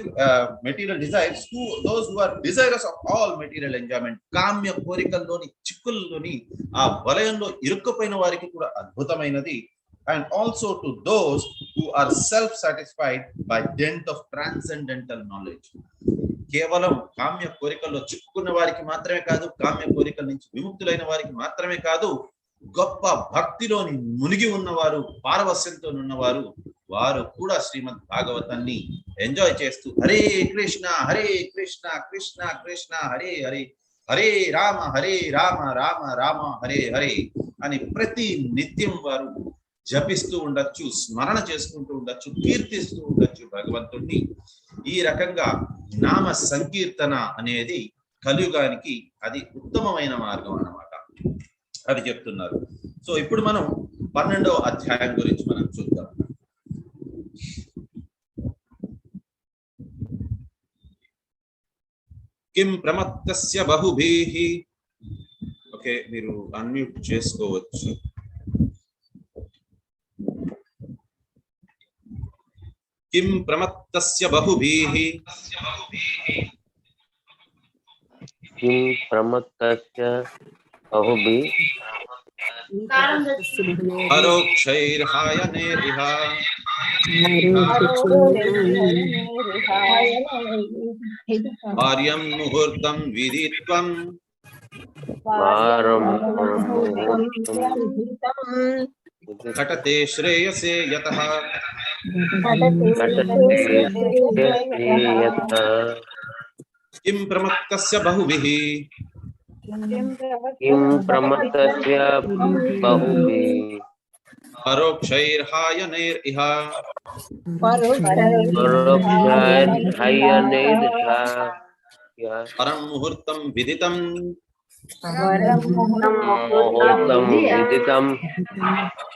Speaker 1: material desires, those who are desirous of all material enjoyment, కామ్య కోరికల్లోని చిక్కుల్లోని ఆ వలయంలో ఇరుక్కుపోయిన వారికి కూడా అద్భుతమైనది. And also to those who are self satisfied by dint of transcendental knowledge. కేవలం కామ్య కోరికల్లో చిక్కుకున్న వారికి మాత్రమే కాదు, కామ్య కోరికల నుంచి విముక్తులైన వారికి మాత్రమే కాదు, గొప్ప భక్తిలోని మునిగి ఉన్నవారు, పారవస్యంతో ఉన్నవారు, వారు కూడా శ్రీమద్ భాగవతాన్ని ఎంజాయ్ చేస్తూ హరే కృష్ణ కృష్ణ కృష్ణ హరే హరే, హరే రామ రామ రామ హరే హరే అని ప్రతి నిత్యం వారు జపిస్తూ ఉండొచ్చు, స్మరణ చేసుకుంటూ ఉండొచ్చు, కీర్తిస్తూ ఉండొచ్చు భగవంతుణ్ణి. ఈ రకంగా నామ సంకీర్తన అనేది కలియుగానికి అది ఉత్తమమైన మార్గం అన్నమాట, అది చెప్తున్నారు. సో ఇప్పుడు మనం 12వ అధ్యాయం గురించి మనం చూద్దాం. కిం ప్రమత్తస్య బహుభిః, ఓకే మీరు అన్మ్యూట్ చేసుకోవచ్చు. కిం ప్రమత్తస్య బహుభిః,
Speaker 5: किं प्रमत्तस्य बहुभिः
Speaker 1: పరోక్షైర్హాయనేరిహ వార్యం ముహూర్తం విదిత్వం ఘటతే శ్రేయసే యతః. కిం ప్రమత్తస్య బహుభిః,
Speaker 5: किं प्रमत्तस्य बहुभिः
Speaker 1: పరోక్షైర్హాయనేరిహ
Speaker 5: परोक्षैर्हायनैर्ह
Speaker 1: పరం ముహూర్తం విదితం
Speaker 5: मुहूर्तं विदितं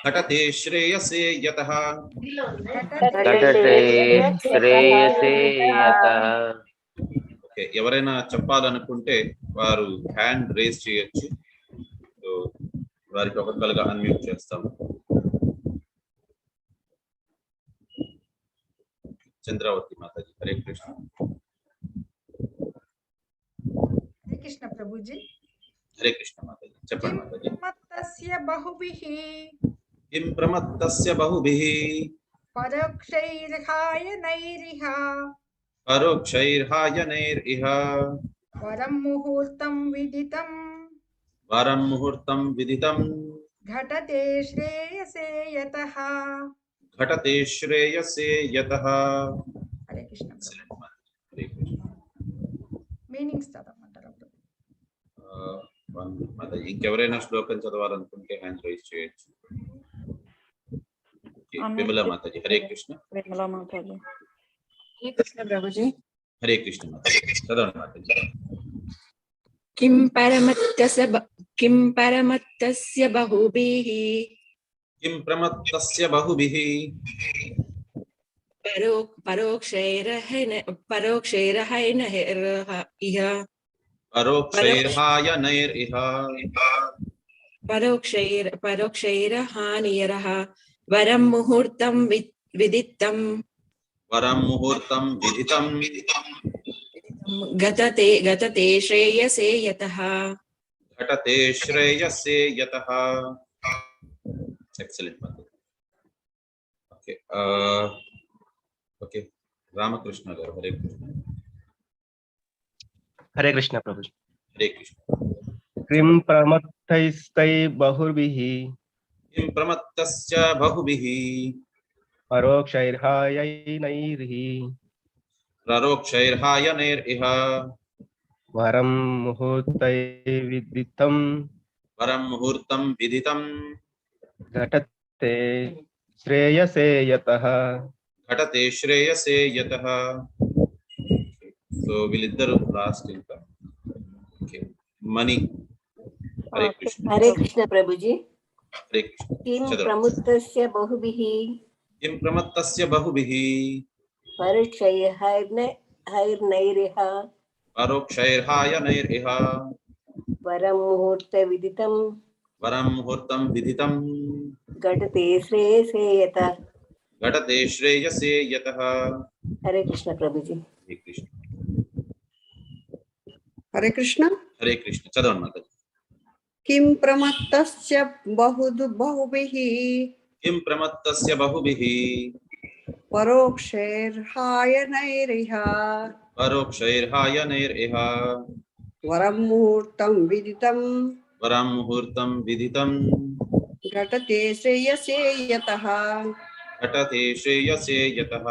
Speaker 1: ఘటతే శ్రేయసే యతః.
Speaker 5: घटते श्रेयसे यतः.
Speaker 1: ఓకే, ఎవరైనా చెప్పాలనుకుంటే వారు హ్యాండ్ రేస్ చేయొచ్చు, వారికి ఒక్కొక్కరుగా అన్మ్యూట్ చేస్తాము. చంద్రావతి మాతాజీ హరే కృష్ణ.
Speaker 6: హరే కృష్ణ ప్రభుజీ.
Speaker 1: హరే కృష్ణ మాతాజీ, చెప్పండి మాతాజీ.
Speaker 6: ప్రమత్తస్య బహుభిః
Speaker 1: కిం ప్రమత్తస్య బహుభిః
Speaker 6: పరోక్షైర్హాయనైరిహ
Speaker 1: పరోక్షైర్హాయనైరిహ
Speaker 6: వరం ముహూర్తం విదితం
Speaker 1: వరం ముహూర్తం విదితం
Speaker 6: ఘటతే శ్రేయసే యతః.
Speaker 1: ఘటతే శ్రేయసే యతః.
Speaker 6: హరే కృష్ణ.
Speaker 1: హరే కృష్ణ.
Speaker 6: మీనింగ్స్ చదవమంటారా?
Speaker 1: మాతాజీ ఇంకెవరైనా శ్లోకం చదవాలనుకుంటే హ్యాండ్ రైజ్ చేయొచ్చు. విమలా మాతాజీ హరే కృష్ణ.
Speaker 7: విమలా మాతాజీ హరే కృష్ణ ప్రభుజీ.
Speaker 1: హరే కృష్ణ మాతాజీ చదవండి మాతాజీ.
Speaker 7: కిం పరమత్తస్య किं परमत्तस्य बहुभिः
Speaker 1: किं प्रमत्तस्य बहुभिः
Speaker 7: परोक्षैरहैनैर्ह इह
Speaker 1: परोक्षैर्हायनैरिह
Speaker 7: परोक्षैरहानियरः वरं मुहूर्तं विदितं
Speaker 1: वरं मुहूर्तं विदितं
Speaker 7: गतते श्रेयसे यतः
Speaker 1: घटते श्रेयसे यतः. Excellent. Okay. Okay. Ramakrishna garu. Hare Krishna.
Speaker 8: हरे कृष्ण प्रभु जी।
Speaker 1: Hare Krishna.
Speaker 8: किं प्रमत्तैस्तै बहुभिः
Speaker 1: किं प्रमत्तस्य बहुभिः
Speaker 8: परोक्षैर्हायैनैर्हि
Speaker 1: प्ररोक्षैर्हायनैरिह
Speaker 8: वरं मुहूर्तैर्विदितं
Speaker 1: वरं मुहूर्तं विदितं
Speaker 8: घटते श्रेयसे यतः.
Speaker 1: घटते श्रेयसे यतः. So వీళ్ళిద్దరు లాస్ట్ ఇంకా. ఓకే మణి. హరే కృష్ణ.
Speaker 9: हरे कृष्ण प्रभु जी।
Speaker 1: హరే కృష్ణ.
Speaker 9: किं
Speaker 1: చదవండి.
Speaker 9: प्रमुक्तस्य बहुभिः
Speaker 1: किं प्रमत्तस्य बहुभिः
Speaker 9: परोक्षैर्हैर्नैरिह
Speaker 1: परोक्षैर्हायनैरिह
Speaker 9: वरं मुहूर्तविदितं
Speaker 1: वरं मुहूर्तं विदितं
Speaker 9: घटते श्रेयसे यतः.
Speaker 1: घटते श्रेयसे यतः.
Speaker 9: हरे कृष्ण प्रभु जी।
Speaker 1: हरे कृष्ण.
Speaker 10: हरे कृष्ण।
Speaker 1: हरे कृष्ण. चदवन् माताजी.
Speaker 10: किं प्रमत्तस्य बहुभिः
Speaker 1: किं प्रमत्तस्य बहुभिः
Speaker 10: परोक्षैर्हायनैरिह
Speaker 1: परोक्षैर्हायनैरिह
Speaker 10: वरं मुहूर्तं विदितं
Speaker 1: वरं मुहूर्तं विदितं
Speaker 10: घटते श्रेयसे यतः.
Speaker 1: घटते श्रेयसे यतः.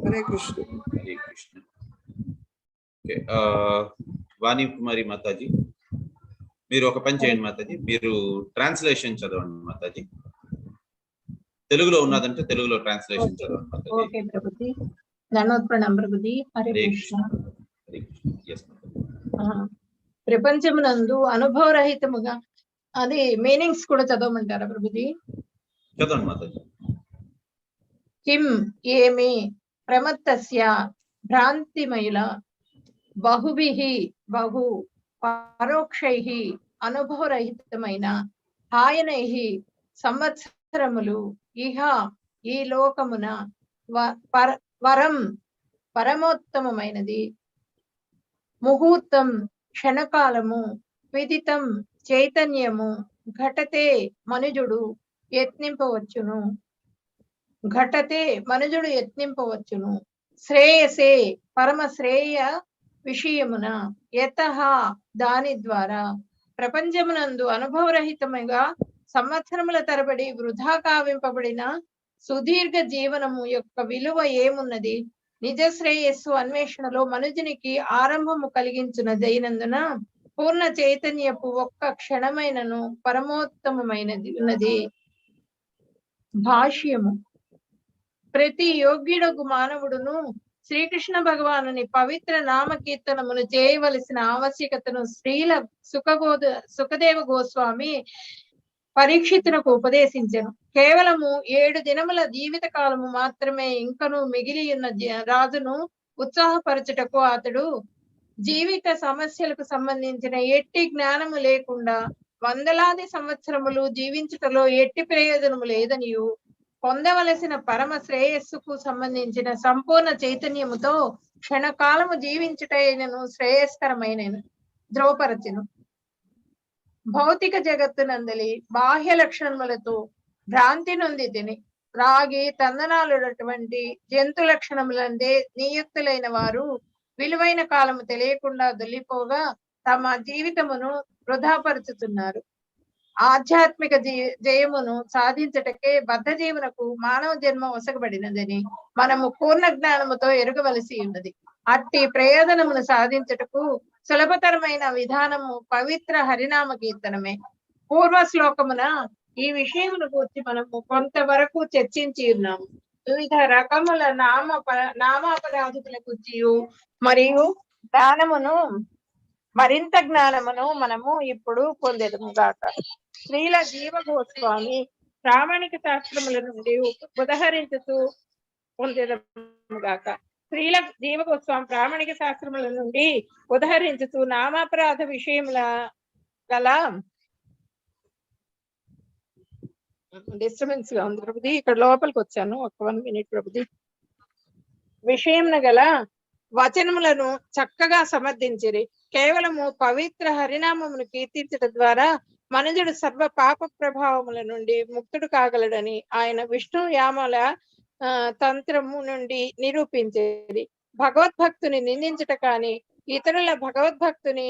Speaker 10: हरे कृष्ण.
Speaker 1: हरे कृष्ण. ఓకే వాణి కుమారి మాతాజీ మీరు ఒక పని చేయండి మాతాజీ, మీరు ట్రాన్స్లేషన్ చదవండి మాతాజీ. తెలుగులో ఉన్నదంటే తెలుగులో ట్రాన్స్లేషన్ చదవండి మాతాజీ.
Speaker 11: ఓకే ప్రభుజీ. ధన్యవాద ప్రణామం ప్రభుజీ. హరే కృష్ణ.
Speaker 1: హరే కృష్ణ. yes మాతాజీ.
Speaker 11: ప్రపంచమునందు అనుభవరహితముగా అది మీనింగ్స్ కూడా చదవమంటారా ప్రభుజీ?
Speaker 1: చదవండి మాతాజీ.
Speaker 11: కిం ఏమి ప్రమత్తస్య భ్రాంతిమయుల బహుభిః బహు పరోక్షైః అనుభవరహితమైన హాయనైః సంవత్సరములు ఇహ ఈ లోకమున వరం పరమోత్తమమైనది ముహూర్తం క్షణకాలము విదితం చైతన్యము ఘటతే మనుజుడు యత్నింపవచ్చును శ్రేయసే పరమ శ్రేయ విషయమున యతః దాని ద్వారా ప్రపంచమునందు అనుభవరహితముగా సంవత్సరముల తరబడి వృధా కావింపబడిన సుదీర్ఘ జీవనము యొక్క విలువ ఏమున్నది? నిజ శ్రేయస్సు అన్వేషణలో మనుజునికి ఆరంభము కలిగించునదైనందున పూర్ణ చైతన్యపు ఒక్క క్షణమైనను పరమోత్తమమైనది ఉన్నది. భాష్యము. ప్రతి యోగ్యుడగు మానవుడును శ్రీకృష్ణ భగవానుని పవిత్ర నామకీర్తనమును చేయవలసిన ఆవశ్యకతను శ్రీల సుఖదేవ గోస్వామి పరీక్షితునకు ఉపదేశించెను. కేవలము 7 దినముల జీవిత కాలము మాత్రమే ఇంకను మిగిలి ఉన్న రాజును ఉత్సాహపరచుటకు అతడు జీవిత సమస్యలకు సంబంధించిన ఎట్టి జ్ఞానము లేకుండా వందలాది సంవత్సరములు జీవించుటలో ఎట్టి ప్రయోజనము లేదనియు పొందవలసిన పరమ శ్రేయస్సుకు సంబంధించిన సంపూర్ణ చైతన్యముతో క్షణకాలము జీవించుటైనను శ్రేయస్కరమైన ధ్రువపరచెను. భౌతిక జగత్తునందలి బాహ్య లక్షణములతో భ్రాంతి నొంది తిని రాగి తందనాలున్నటువంటి జంతు లక్షణములందే నియుక్తులైన వారు విలువైన కాలము తెలియకుండా దొల్లిపోగా తమ జీవితమును వృధాపరుచుతున్నారు. ఆధ్యాత్మిక జయమును సాధించటకే బద్ధ జీవనకు మానవ జన్మ వసగబడినదని మనము పూర్ణ జ్ఞానముతో ఎరుగవలసి ఉన్నది. అట్టి ప్రయోజనమును సాధించటకు సులభతరమైన విధానము పవిత్ర హరినామ కీర్తనమే. పూర్వ శ్లోకమున ఈ విషయమును గురించి మనము కొంతవరకు చర్చించి ఉన్నాము. వివిధ రకముల నామాపరాధుల గురించి మరియు దానమును
Speaker 12: మరింత జ్ఞానమును మనము ఇప్పుడు పొందేదము గాక. శ్రీల జీవ గోస్వామి ప్రామాణిక శాస్త్రముల నుండి ఉదహరించుతూ పొందేదము గాక. శ్రీల జీవ గోస్వామి ప్రామాణిక శాస్త్రముల నుండి ఉదహరించుతూ నామాపరాధ విషయముల గల డిస్టర్బెన్స్ గా ఉంది ప్రభుది. ఇక్కడ లోపలికి వచ్చాను, ఒక 1 minute ప్రభుది. విషయం గల వచనములను చక్కగా సమర్థించిరి. కేవలము పవిత్ర హరినామమును కీర్తించడం ద్వారా మనుజుడు సర్వ పాప ప్రభావముల నుండి ముక్తుడు కాగలడని ఆయన విష్ణు యామల తంత్రము నుండి నిరూపించేది. భగవద్భక్తుని నిందించట కానీ ఇతరుల భగవద్భక్తుని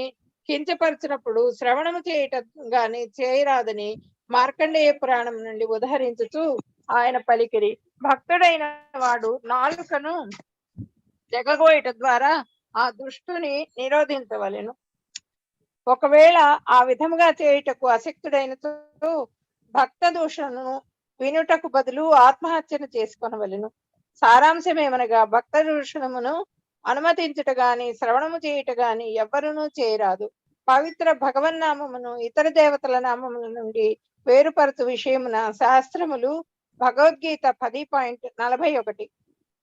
Speaker 12: కించపరచినప్పుడు శ్రవణము చేయటం గాని చేయరాదని మార్కండేయ పురాణం నుండి ఉదహరించుతూ ఆయన పలికిరి. భక్తుడైన వాడు నాలుకను జగగోయట ద్వారా ఆ దుష్టుని నిరోధించవలెను. ఒకవేళ ఆ విధముగా చేయుటకు అశక్తుడైన భక్త దూషణను వినుటకు బదులు ఆత్మహత్యను చేసుకొనవలెను. సారాంశమేమనగా భక్త దూషణమును అనుమతించుట గాని శ్రవణము చేయుట గాని ఎవ్వరునూ చేయరాదు. పవిత్ర భగవన్నామమును ఇతర దేవతల నామముల నుండి వేరుపరచు విషయమున శాస్త్రములు భగవద్గీత 10.41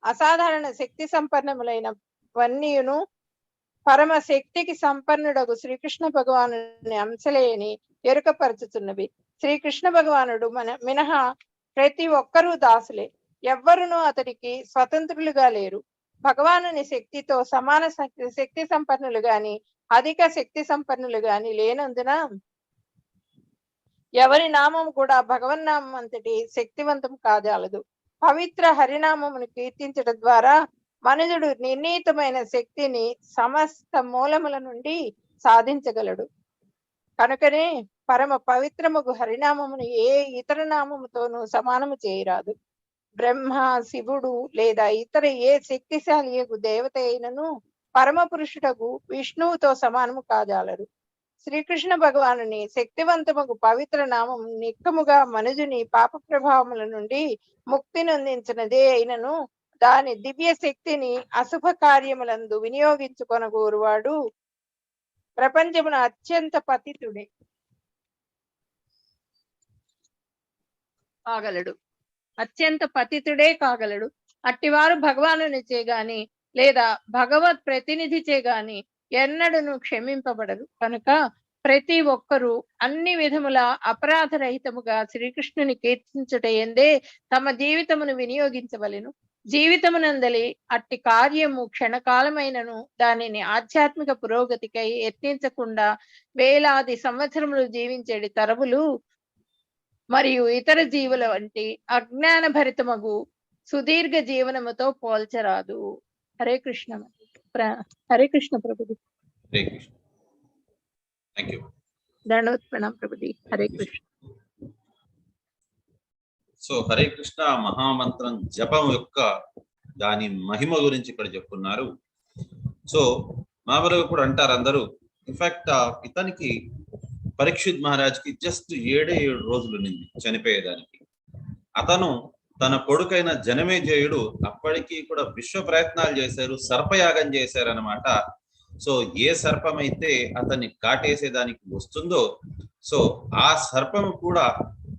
Speaker 12: అసాధారణ శక్తి సంపన్నములైన వన్నియును పరమ శక్తికి సంపన్నుడగు శ్రీకృష్ణ భగవానుని అంశలేని ఎరుకపరచుతున్నవి. శ్రీకృష్ణ భగవానుడు మినహా ప్రతి ఒక్కరూ దాసులే, ఎవ్వరునూ అతడికి స్వతంత్రులుగా లేరు. భగవానుని శక్తితో సమాన శక్తి సంపన్నులు గాని అధిక శక్తి సంపన్నులు గాని లేనందున ఎవరి నామం కూడా భగవన్నామం అంతటి శక్తివంతం కాజాలదు. పవిత్ర హరినామమును కీర్తించడం ద్వారా మనుజుడు నిర్ణీతమైన శక్తిని సమస్త మూలముల నుండి సాధించగలడు. కనుకనే పరమ పవిత్రముగు హరినామమును ఏ ఇతర నామముతోనూ సమానము చేయరాదు. బ్రహ్మ, శివుడు లేదా ఇతర ఏ శక్తిశాలి దేవత అయినను పరమ పురుషుడగు విష్ణువుతో సమానము కాజాలరు. శ్రీకృష్ణ భగవానుని శక్తివంతముగు పవిత్ర నామం నిక్కముగా మనుజుని పాప ప్రభావముల నుండి ముక్తి నొందించినదే అయినను దాని దివ్య శక్తిని అశుభ కార్యములందు వినియోగించుకొనగోరువాడు ప్రపంచమున అత్యంత పతితుడే కాగలడు. అత్యంత పతితుడే కాగలడు. అట్టివారు భగవానునిచే గాని లేదా భగవత్ ప్రతినిధిచే గాని ఎన్నడను క్షమింపబడరు. కనుక ప్రతి ఒక్కరూ అన్ని విధముల అపరాధ రహితముగా శ్రీకృష్ణుని కీర్తించుట ఎందే తమ జీవితమును వినియోగించవలెను. జీవితమునందలి అట్టి కార్యము క్షణకాలమైనను దానిని ఆధ్యాత్మిక పురోగతికై యత్నించకుండా వేలాది సంవత్సరములు జీవించేటి తరములు మరియు ఇతర జీవుల వంటి అజ్ఞాన భరితమగు సుదీర్ఘ జీవనముతో పోల్చరాదు. హరే కృష్ణ. హరే కృష్ణ ప్రభుది.
Speaker 1: హరే కృష్ణ. Thank you.
Speaker 12: దండవత్ ప్రణాం ప్రభుది. హరే కృష్ణ.
Speaker 1: సో హరే కృష్ణ మహామంత్రం జపం యొక్క దాని మహిమ గురించి ఇక్కడ చెప్పున్నారు. సో మామూలుగా కూడా అంటారు అందరూ. ఇన్ఫాక్ట్ ఇతనికి పరీక్షిత్ మహారాజ్కి జస్ట్ 7 రోజులు నింది చనిపోయేదానికి. అతను తన కొడుకైన జనమేజయుడు అప్పటికి కూడా విశ్వ ప్రయత్నాలు చేశారు, సర్పయాగం చేశారు అనమాట. సో ఏ సర్పం అయితే అతన్ని కాటేసేదానికి వస్తుందో సో ఆ సర్పము కూడా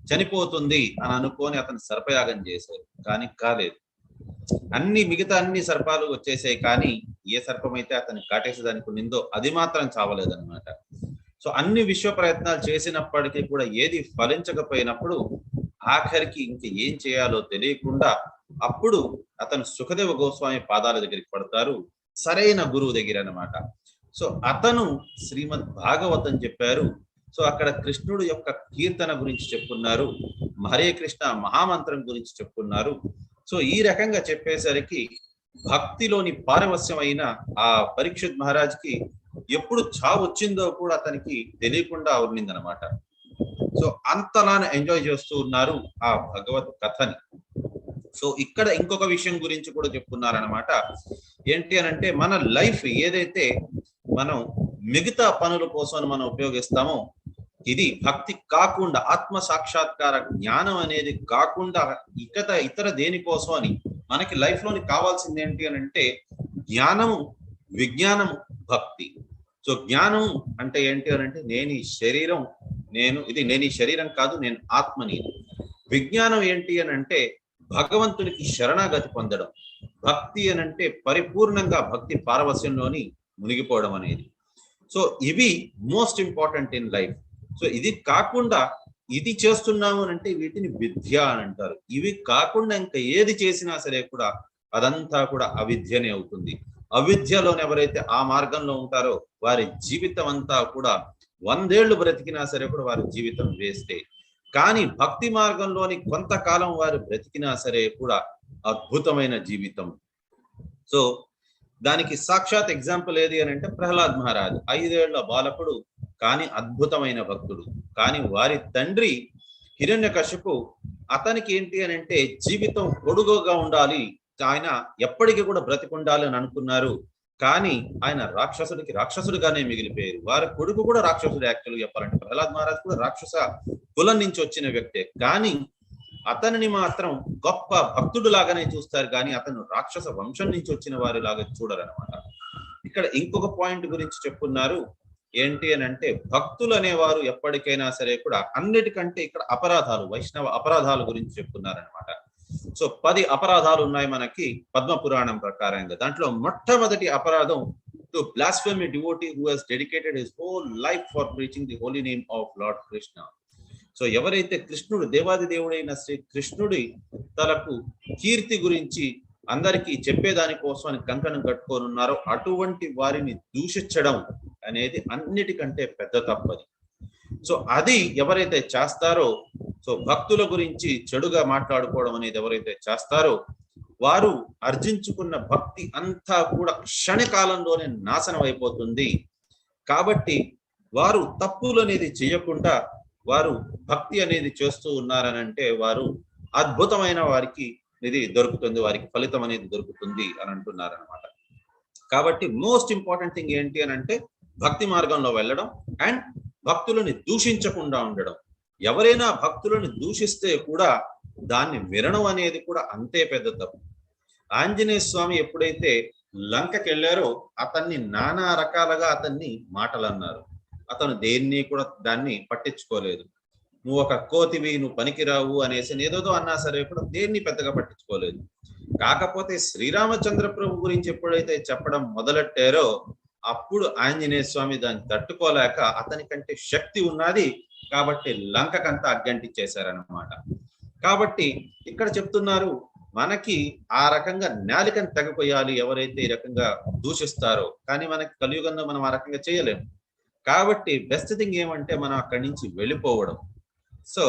Speaker 1: చనిపోతుంది అని అనుకొని అతను సర్పయాగం చేశారు. కానీ కాలేదు. మిగతా అన్ని సర్పాలు వచ్చేసాయి, కానీ ఏ సర్పం అయితే అతన్ని కాటేసేదానికి ఉండిందో అది మాత్రం చావలేదన్నమాట. సో అన్ని విశ్వ ప్రయత్నాలు చేసినప్పటికీ కూడా ఏది ఫలించకపోయినప్పుడు ఆఖరికి ఇంక ఏం చేయాలో తెలియకుండా అప్పుడు అతను సుఖదేవ గోస్వామి పాదాల దగ్గరికి పడతారు, సరైన గురువు దగ్గర అన్నమాట. సో అతను శ్రీమద్ భాగవతం చెప్పారు. సో అక్కడ కృష్ణుడు యొక్క కీర్తన గురించి చెప్పున్నారు, హరే కృష్ణ మహామంత్రం గురించి చెప్పున్నారు. సో ఈ రకంగా చెప్పేసరికి భక్తిలోని పారవస్యమైన ఆ పరీక్షిత్ మహారాజ్కి ఎప్పుడు చావు వచ్చిందో కూడా అతనికి తెలియకుండా ఉన్నిందనమాట. సో అంతలానే ఎంజాయ్ చేస్తూ ఉన్నారు ఆ భగవత్ కథని. సో ఇక్కడ ఇంకొక విషయం గురించి కూడా చెప్పుకున్నారనమాట. ఏంటి అని అంటే మన లైఫ్ ఏదైతే మనం మిగతా పనుల కోసం మనం ఉపయోగిస్తామో ఇది భక్తి కాకుండా ఆత్మ సాక్షాత్కార జ్ఞానం అనేది కాకుండా ఇతర దేనికోసం అని మనకి లైఫ్ లోని కావాల్సింది ఏంటి అని అంటే జ్ఞానము, విజ్ఞానము, భక్తి. సో సో జ్ఞానం అంటే ఏంటి అని అంటే నేను ఈ శరీరం, నేను ఈ శరీరం కాదు, నేను ఆత్మని. విజ్ఞానం ఏంటి అని అంటే భగవంతునికి శరణాగతి పొందడం. భక్తి అని అంటే పరిపూర్ణంగా భక్తి పారవస్యంలోని మునిగిపోవడం అనేది. సో ఇవి most important in life. So ఇది కాకుండా ఇది చేస్తున్నాము అని అంటే వీటిని విద్య అని అంటారు. ఇవి కాకుండా ఇంకా ఏది చేసినా సరే కూడా అదంతా కూడా అవిద్యనే అవుతుంది. అవిద్యలోని ఎవరైతే ఆ మార్గంలో ఉంటారో వారి జీవితం అంతా కూడా 100 ఏళ్ళు బ్రతికినా సరే కూడా వారి జీవితం వేస్తే. కానీ భక్తి మార్గంలోని కొంతకాలం వారు బ్రతికినా సరే కూడా అద్భుతమైన జీవితం. సో దానికి సాక్షాత్ ఎగ్జాంపుల్ ఏది అని అంటే ప్రహ్లాద్ మహారాజ్ 5 ఏళ్ల బాలకుడు, కానీ అద్భుతమైన భక్తుడు. కానీ వారి తండ్రి హిరణ్యకశిపు అతనికి ఏంటి అని అంటే జీవితం పొడుగుగా ఉండాలి, ఆయన ఎప్పటికీ కూడా బ్రతికుండాలి అని అనుకున్నారు. కానీ ఆయన రాక్షసుడిగానే మిగిలిపోయారు. వారి కొడుకు కూడా రాక్షసుడు. యాక్చువల్గా చెప్పాలంటే ప్రహ్లాద్ మహారాజ్ కూడా రాక్షస కులం నుంచి వచ్చిన వ్యక్తే, కానీ అతనిని మాత్రం గొప్ప భక్తుడు లాగానే చూస్తారు, కానీ అతను రాక్షస వంశం నుంచి వచ్చిన వారి లాగా చూడరు అనమాట. ఇక్కడ ఇంకొక పాయింట్ గురించి చెప్పున్నారు. ఏంటి అని అంటే భక్తులు అనేవారు ఎప్పటికైనా సరే కూడా అన్నిటికంటే ఇక్కడ అపరాధాలు, వైష్ణవ అపరాధాల గురించి చెప్తున్నారనమాట. సో 10 అపరాధాలు ఉన్నాయి మనకి పద్మ పురాణం ప్రకారంగా. దాంట్లో మొట్టమొదటి అపరాధం to blaspheme a devotee who has dedicated his whole life for preaching the holy name of Lord Krishna. So ఎవరైతే కృష్ణుడు, దేవాది దేవుడైన శ్రీ కృష్ణుడి తలకు కీర్తి గురించి అందరికీ చెప్పేదాని కోసం అని కంకణం కట్టుకొని ఉన్నారో అటువంటి వారిని దూషించడం అనేది అన్నిటికంటే పెద్ద తప్పది. సో అది ఎవరైతే చేస్తారో, సో భక్తుల గురించి చెడుగా మాట్లాడుకోవడం అనేది ఎవరైతే చేస్తారో వారు ఆర్జించుకున్న భక్తి అంతా కూడా క్షణకాలంలోనే నాశనం అయిపోతుంది. కాబట్టి వారు తప్పులు అనేది చేయకుండా వారు భక్తి అనేది చేస్తూ ఉన్నారని అంటే వారు అద్భుతమైన వారికి ఇది దొరుకుతుంది, వారికి ఫలితం అనేది దొరుకుతుంది అని అంటున్నారనమాట. కాబట్టి మోస్ట్ ఇంపార్టెంట్ థింగ్ ఏంటి అని అంటే భక్తి మార్గంలో వెళ్ళడం అండ్ భక్తులని దూషించకుండా ఉండడం. ఎవరైనా భక్తులను దూషిస్తే కూడా దాన్ని వినడం అనేది కూడా అంతే పెద్ద తప్పు. ఆంజనేయ స్వామి ఎప్పుడైతే లంకకి వెళ్ళారో అతన్ని నానా రకాలుగా అతన్ని మాటలు అన్నారు. అతను దేన్ని కూడా దాన్ని పట్టించుకోలేదు. నువ్వు ఒక కోతివి, నువ్వు పనికిరావు అనేసి ఏదోదో అన్నా సరే కూడా దేన్ని పెద్దగా పట్టించుకోలేదు. కాకపోతే శ్రీరామచంద్ర ప్రభు గురించి ఎప్పుడైతే చెప్పడం మొదలెట్టారో అప్పుడు ఆంజనేయ స్వామి దాన్ని తట్టుకోలేక అతనికంటే శక్తి ఉన్నది కాబట్టి లంకకంతా అగ్గంటిచ్చేశారనమాట. కాబట్టి ఇక్కడ చెప్తున్నారు మనకి ఆ రకంగా నాలికని తెగపోయాలి ఎవరైతే ఈ రకంగా దూషిస్తారో. కానీ మనకి కలియుగంలో మనం ఆ రకంగా చేయలేము. కాబట్టి బెస్ట్ థింగ్ ఏమంటే మనం అక్కడి నుంచి వెళ్ళిపోవడం. సో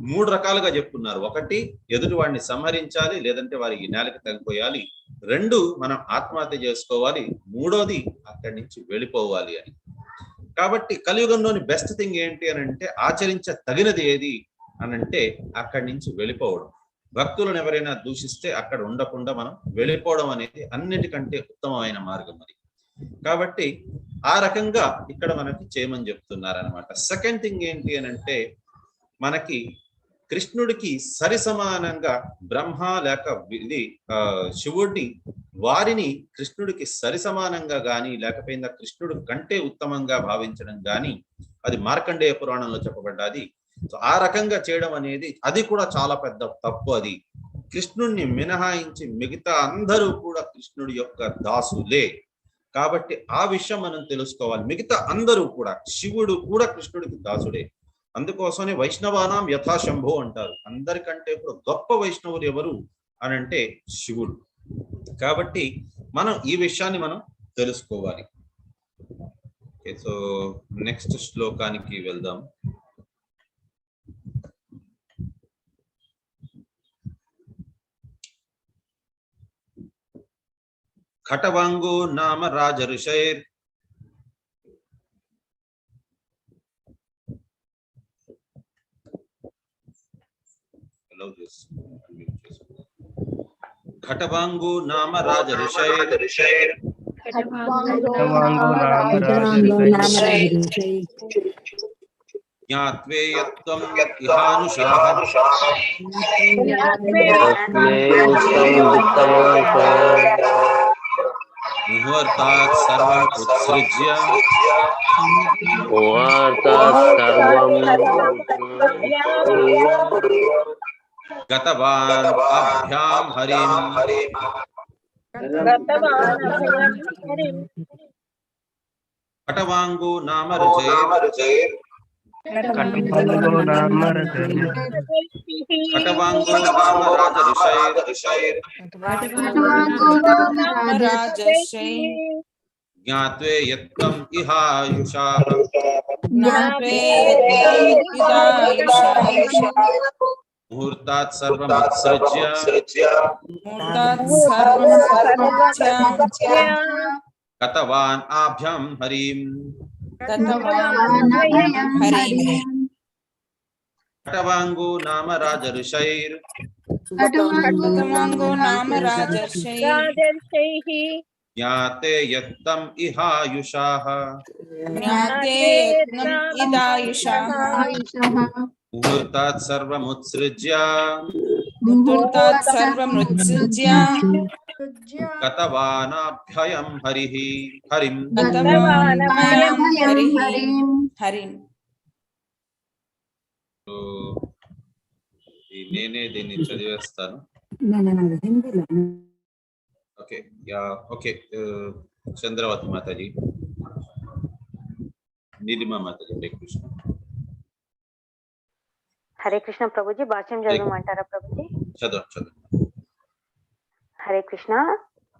Speaker 1: 3 రకాలుగా చెప్పుకున్నారు. 1 ఎదుటి వాడిని సంహరించాలి, లేదంటే వారికి నాలిక తెగిపోయాలి. 2 మనం ఆత్మహత్య చేసుకోవాలి. 3వది అక్కడి నుంచి వెళ్ళిపోవాలి అని. కాబట్టి కలియుగంలోని బెస్ట్ థింగ్ ఏంటి అని అంటే ఆచరించదగినది ఏది అని అంటే అక్కడి నుంచి వెళ్ళిపోవడం. భక్తులను ఎవరైనా దూషిస్తే అక్కడ ఉండకుండా మనం వెళ్ళిపోవడం అనేది అన్నిటికంటే ఉత్తమమైన మార్గం అది. కాబట్టి ఆ రకంగా ఇక్కడ మనకి చేయమని చెప్తున్నారనమాట. సెకండ్ థింగ్ ఏంటి అని అంటే మనకి కృష్ణుడికి సరి సమానంగా బ్రహ్మ లేక శివుడిని వారిని కృష్ణుడికి సరి సమానంగా గాని లేకపోయిందా కృష్ణుడు కంటే ఉత్తమంగా భావించడం గాని అది మార్కండేయ పురాణంలో చెప్పబడ్డది. సో ఆ రకంగా చేయడం అనేది అది కూడా చాలా పెద్ద తప్పు. అది కృష్ణుడిని మినహాయించి మిగతా అందరూ కూడా కృష్ణుడి యొక్క దాసులే. కాబట్టి ఆ విషయం మనం తెలుసుకోవాలి. మిగతా అందరూ కూడా, శివుడు కూడా కృష్ణుడికి దాసుడే. అందుకోసమే వైష్ణవానాం యథాశంభో అంటారు. అందరికంటే కూడా గొప్ప వైష్ణవులు ఎవరు అని అంటే శివుడు. కాబట్టి మనం ఈ విషయాన్ని మనం తెలుసుకోవాలి. ఓకే, సో నెక్స్ట్ శ్లోకానికి వెళ్దాం. ఖటవాంగో నామ రాజ ఋషైర్ ఖటవాంగో నామ రాజ ఋషైర్ జ్ఞాత్వేయత్వం ఇహానుషాః ముహూర్తాత్ సర్వం ఉత్సృజ్య గతవాన్ అభ్యాం హరిం కటవాంగో నామ రుజైర్ కటవాంగో నామ రాజ ఋషైర్ జ్ఞాత్వే యత్తం ఇహాయుషాః ముహూర్తాత్ సర్వం ఉత్సృజ్య గతవాన్ ఆభ్యాం హరిం కటవాంగో నామ రాజ ఋషైర్ జ్ఞాతే యత్తం ఇహాయుషాః ముహూర్తాత్ సర్వముత్సృజ్య గతవానాభ్యయం హరిం నేనే దీన్ని చదివేస్తాను. ఓకే ఓకే చంద్రవతి మాతాజీ, నీలిమా మాతాజీ. హరే కృష్ణ.
Speaker 3: హరే కృష్ణ ప్రభుజీ. భాష్యం చదవమంటారా ప్రభుజీ?
Speaker 1: చదువు.
Speaker 3: హరే కృష్ణ.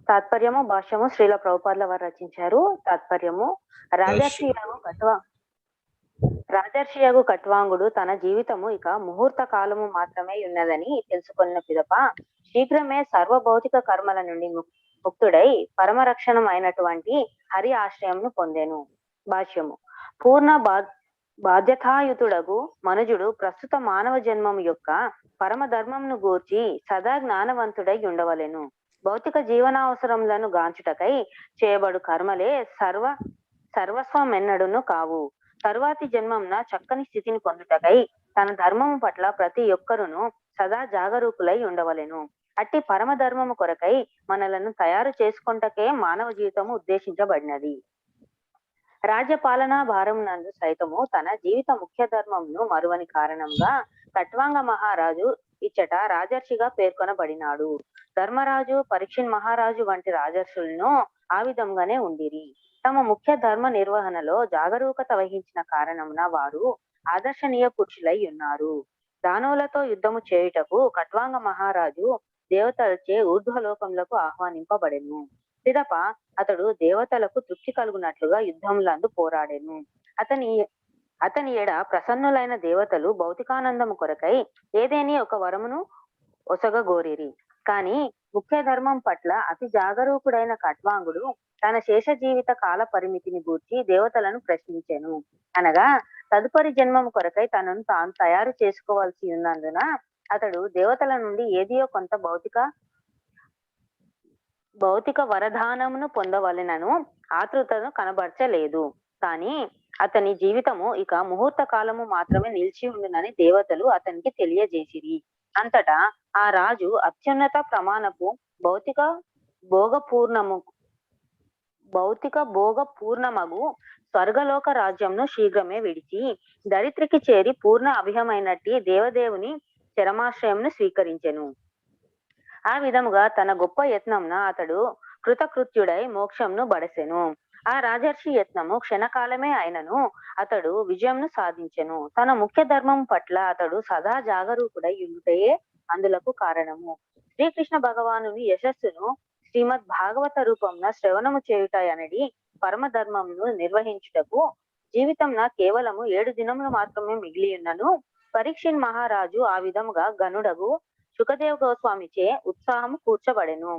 Speaker 3: తాత్పర్యము భాష్యము శ్రీల ప్రభుపాదుల వారు రచించారు. తాత్పర్యము రాజర్షియగు కట్వాంగుడు తన జీవితము ఇక ముహూర్త కాలము మాత్రమే ఉన్నదని తెలుసుకున్న పిదప శీఘ్రమే సర్వభౌతిక కర్మల నుండి ముక్తుడై పరమరక్షణం అయినటువంటి హరి ఆశ్రయంను పొందెను. భాష్యము. పూర్ణ బాధ్యతాయుతుడగు మనుజుడు ప్రస్తుత మానవ జన్మము యొక్క పరమ ధర్మంను గూర్చి సదా జ్ఞానవంతుడై ఉండవలెను. భౌతిక జీవనావసరములను గాంచుటకై చేయబడు కర్మలే సర్వస్వమెన్నడును కావు. తరువాతి జన్మంన చక్కని స్థితిని పొందుటకై తన ధర్మము పట్ల ప్రతి ఒక్కరును సదా జాగరూకులై ఉండవలెను. అట్టి పరమ ధర్మము కొరకై మనలను తయారు చేసుకొంటకే మానవ జీవితము ఉద్దేశించబడినది. రాజ్యపాలనా భారం నందు సైతము తన జీవిత ముఖ్య ధర్మంను మరువని కారణంగా కట్వాంగ మహారాజు ఇచ్చట రాజర్షిగా పేర్కొనబడినాడు. ధర్మరాజు, పరీక్షిత్ మహారాజు వంటి రాజర్షులను ఆ విధంగానే ఉండిరి. తమ ముఖ్య ధర్మ నిర్వహణలో జాగరూకత వహించిన కారణమున వారు ఆదర్శనీయ పురుషులై ఉన్నారు. దానవులతో యుద్ధము చేయుటకు కట్వాంగ మహారాజు దేవతలచే ఊర్ధ్వలోకములకు ఆహ్వానింపబడెను. పిదప అతడు దేవతలకు తృప్తి కలుగునట్లుగా యుద్ధములందు పోరాడెను. అతని ఎడ ప్రసన్నులైన దేవతలు భౌతికానందము కొరకై ఏదేని ఒక వరమును ఒసగగోరిరి. కాని ముఖ్య ధర్మం పట్ల అతి జాగరూకుడైన కట్వాంగుడు తన శేష జీవిత కాల పరిమితిని గూర్చి దేవతలను ప్రశ్నించెను. అనగా తదుపరి జన్మము కొరకై తనను తాను తయారు చేసుకోవాల్సి ఉన్నందున అతడు దేవతల నుండి ఏదియో కొంత భౌతిక వరదానమును పొందవలెనను ఆతృతను కనబరచలేదు. కానీ అతని జీవితము ఇక ముహూర్త కాలము మాత్రమే నిలిచి ఉండునని దేవతలు అతనికి తెలియజేసిరి. అంతటా ఆ రాజు అత్యున్నత ప్రమాణపు భౌతిక భోగ పూర్ణమగు స్వర్గలోక రాజ్యంను శీఘ్రమే విడిచి దరిత్రికి చేరి పూర్ణ అభిహమైనట్టి దేవదేవుని చరమాశ్రయంను స్వీకరించెను. ఆ విధముగా తన గొప్ప యత్నంన అతడు కృతకృత్యుడై మోక్షంను బడసెను. ఆ రాజర్షి యత్నము క్షణకాలమే అయినను అతడు విజయంను సాధించెను. తన ముఖ్య ధర్మం పట్ల అతడు సదా జాగరూకుడై ఉండుటయే అందులకు కారణము. శ్రీకృష్ణ భగవానుని యశస్సును శ్రీమద్ భాగవత రూపంన శ్రవణము చేయుట అనేది పరమ ధర్మమును నిర్వహించుటకు జీవితంన కేవలము 7 దినములు మాత్రమే మిగిలి ఉన్నను పరీక్షిత్ మహారాజు ఆ విధముగా గనుడగు సుఖదేవ గోస్వామిచే ఉత్సాహము కూర్చబడెను.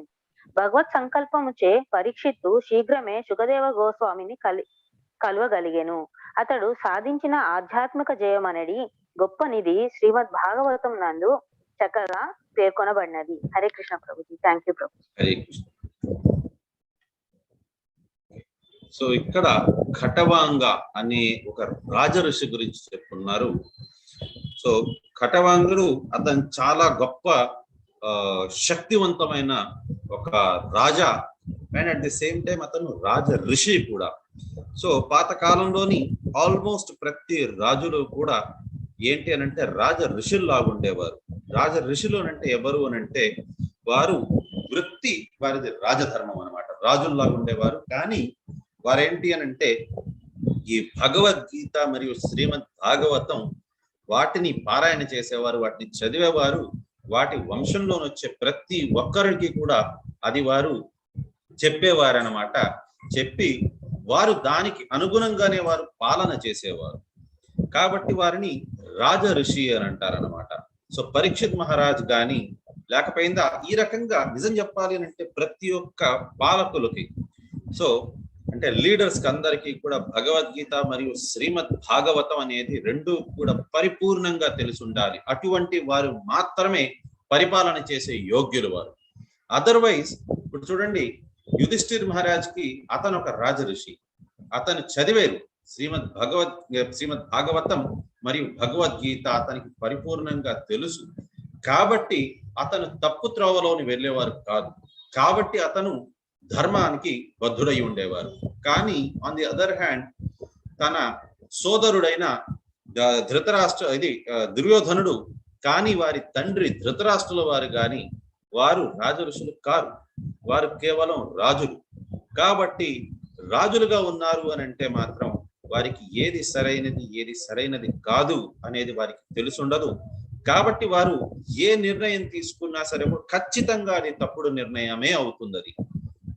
Speaker 3: భగవత్ సంకల్పముచే పరీక్షిత్తు శీఘ్రమే సుఖదేవ గోస్వామిని కలువగలిగెను. అతడు సాధించిన ఆధ్యాత్మిక జయం అనేది గొప్ప నిధి శ్రీమద్ భాగవతం నందు చక్కగా పేర్కొనబడినది. Hare Krishna Prabhuji. Thank you Prabhu.
Speaker 1: Hare Krishna. So ఇక్కడ ఖటవాంగ అనే ఒక రాజఋషి గురించి చెప్పుకున్నారు. సో ఖటవాంగుడు అతను చాలా గొప్ప శక్తివంతమైన ఒక రాజా and at the same time అతను రాజ ఋషి కూడా. సో పాతకాలంలోని ఆల్మోస్ట్ ప్రతి రాజులు కూడా ఏంటి అని అంటే రాజ ఋషుల్లాగా ఉండేవారు. రాజ ఋషులు అంటే ఎవరు అని అంటే వారు వృత్తి వారిది రాజధర్మం అనమాట, రాజుల్లాగా ఉండేవారు. కానీ వారేంటి అని అంటే ఈ భగవద్గీత మరియు శ్రీమద్ భాగవతం వాటిని పారాయణ చేసేవారు, వాటిని చదివేవారు. వాటి వంశంలో వచ్చే ప్రతి ఒక్కరికి కూడా అది వారు చెప్పేవారు అన్నమాట. చెప్పి వారు దానికి అనుగుణంగానే వారు పాలన చేసేవారు. కాబట్టి వారిని రాజ ఋషి అని అంటారనమాట. సో పరీక్షిత్ మహారాజ్ గాని లేకపోయిందా ఈ రకంగా నిజం చెప్పాలి అంటే ప్రతి ఒక్క పాలకులకి, సో అంటే లీడర్స్ కి అందరికీ కూడా భగవద్గీత మరియు శ్రీమద్ భాగవతం అనేది రెండు కూడా పరిపూర్ణంగా తెలిసి ఉండాలి. అటువంటి వారు మాత్రమే పరిపాలన చేసే యోగ్యులు వారు. అదర్వైజ్ ఇప్పుడు చూడండి, యుధిష్ఠిర్ మహారాజ్ కి అతను ఒక రాజ ఋషి, అతను చదివేరు శ్రీమద్ భాగవతం మరియు భగవద్గీత అతనికి పరిపూర్ణంగా తెలుసు. కాబట్టి అతను తప్పు త్రోవలోని వెళ్ళేవారు కాదు. కాబట్టి అతను ధర్మానికి బద్ధుడై ఉండేవారు. కానీ ఆన్ ది అదర్ హ్యాండ్ తన సోదరుడైన దుర్యోధనుడు కానీ వారి తండ్రి ధృతరాష్ట్రుల వారు కానీ వారు రాజ ఋషులు కారు, వారు కేవలం రాజులు. కాబట్టి రాజులుగా ఉన్నారు అని అంటే మాత్రం వారికి ఏది సరైనది ఏది సరైనది కాదు అనేది వారికి తెలుసుండదు. కాబట్టి వారు ఏ నిర్ణయం తీసుకున్నా సరే ఖచ్చితంగా అది తప్పుడు నిర్ణయమే అవుతుంది అది.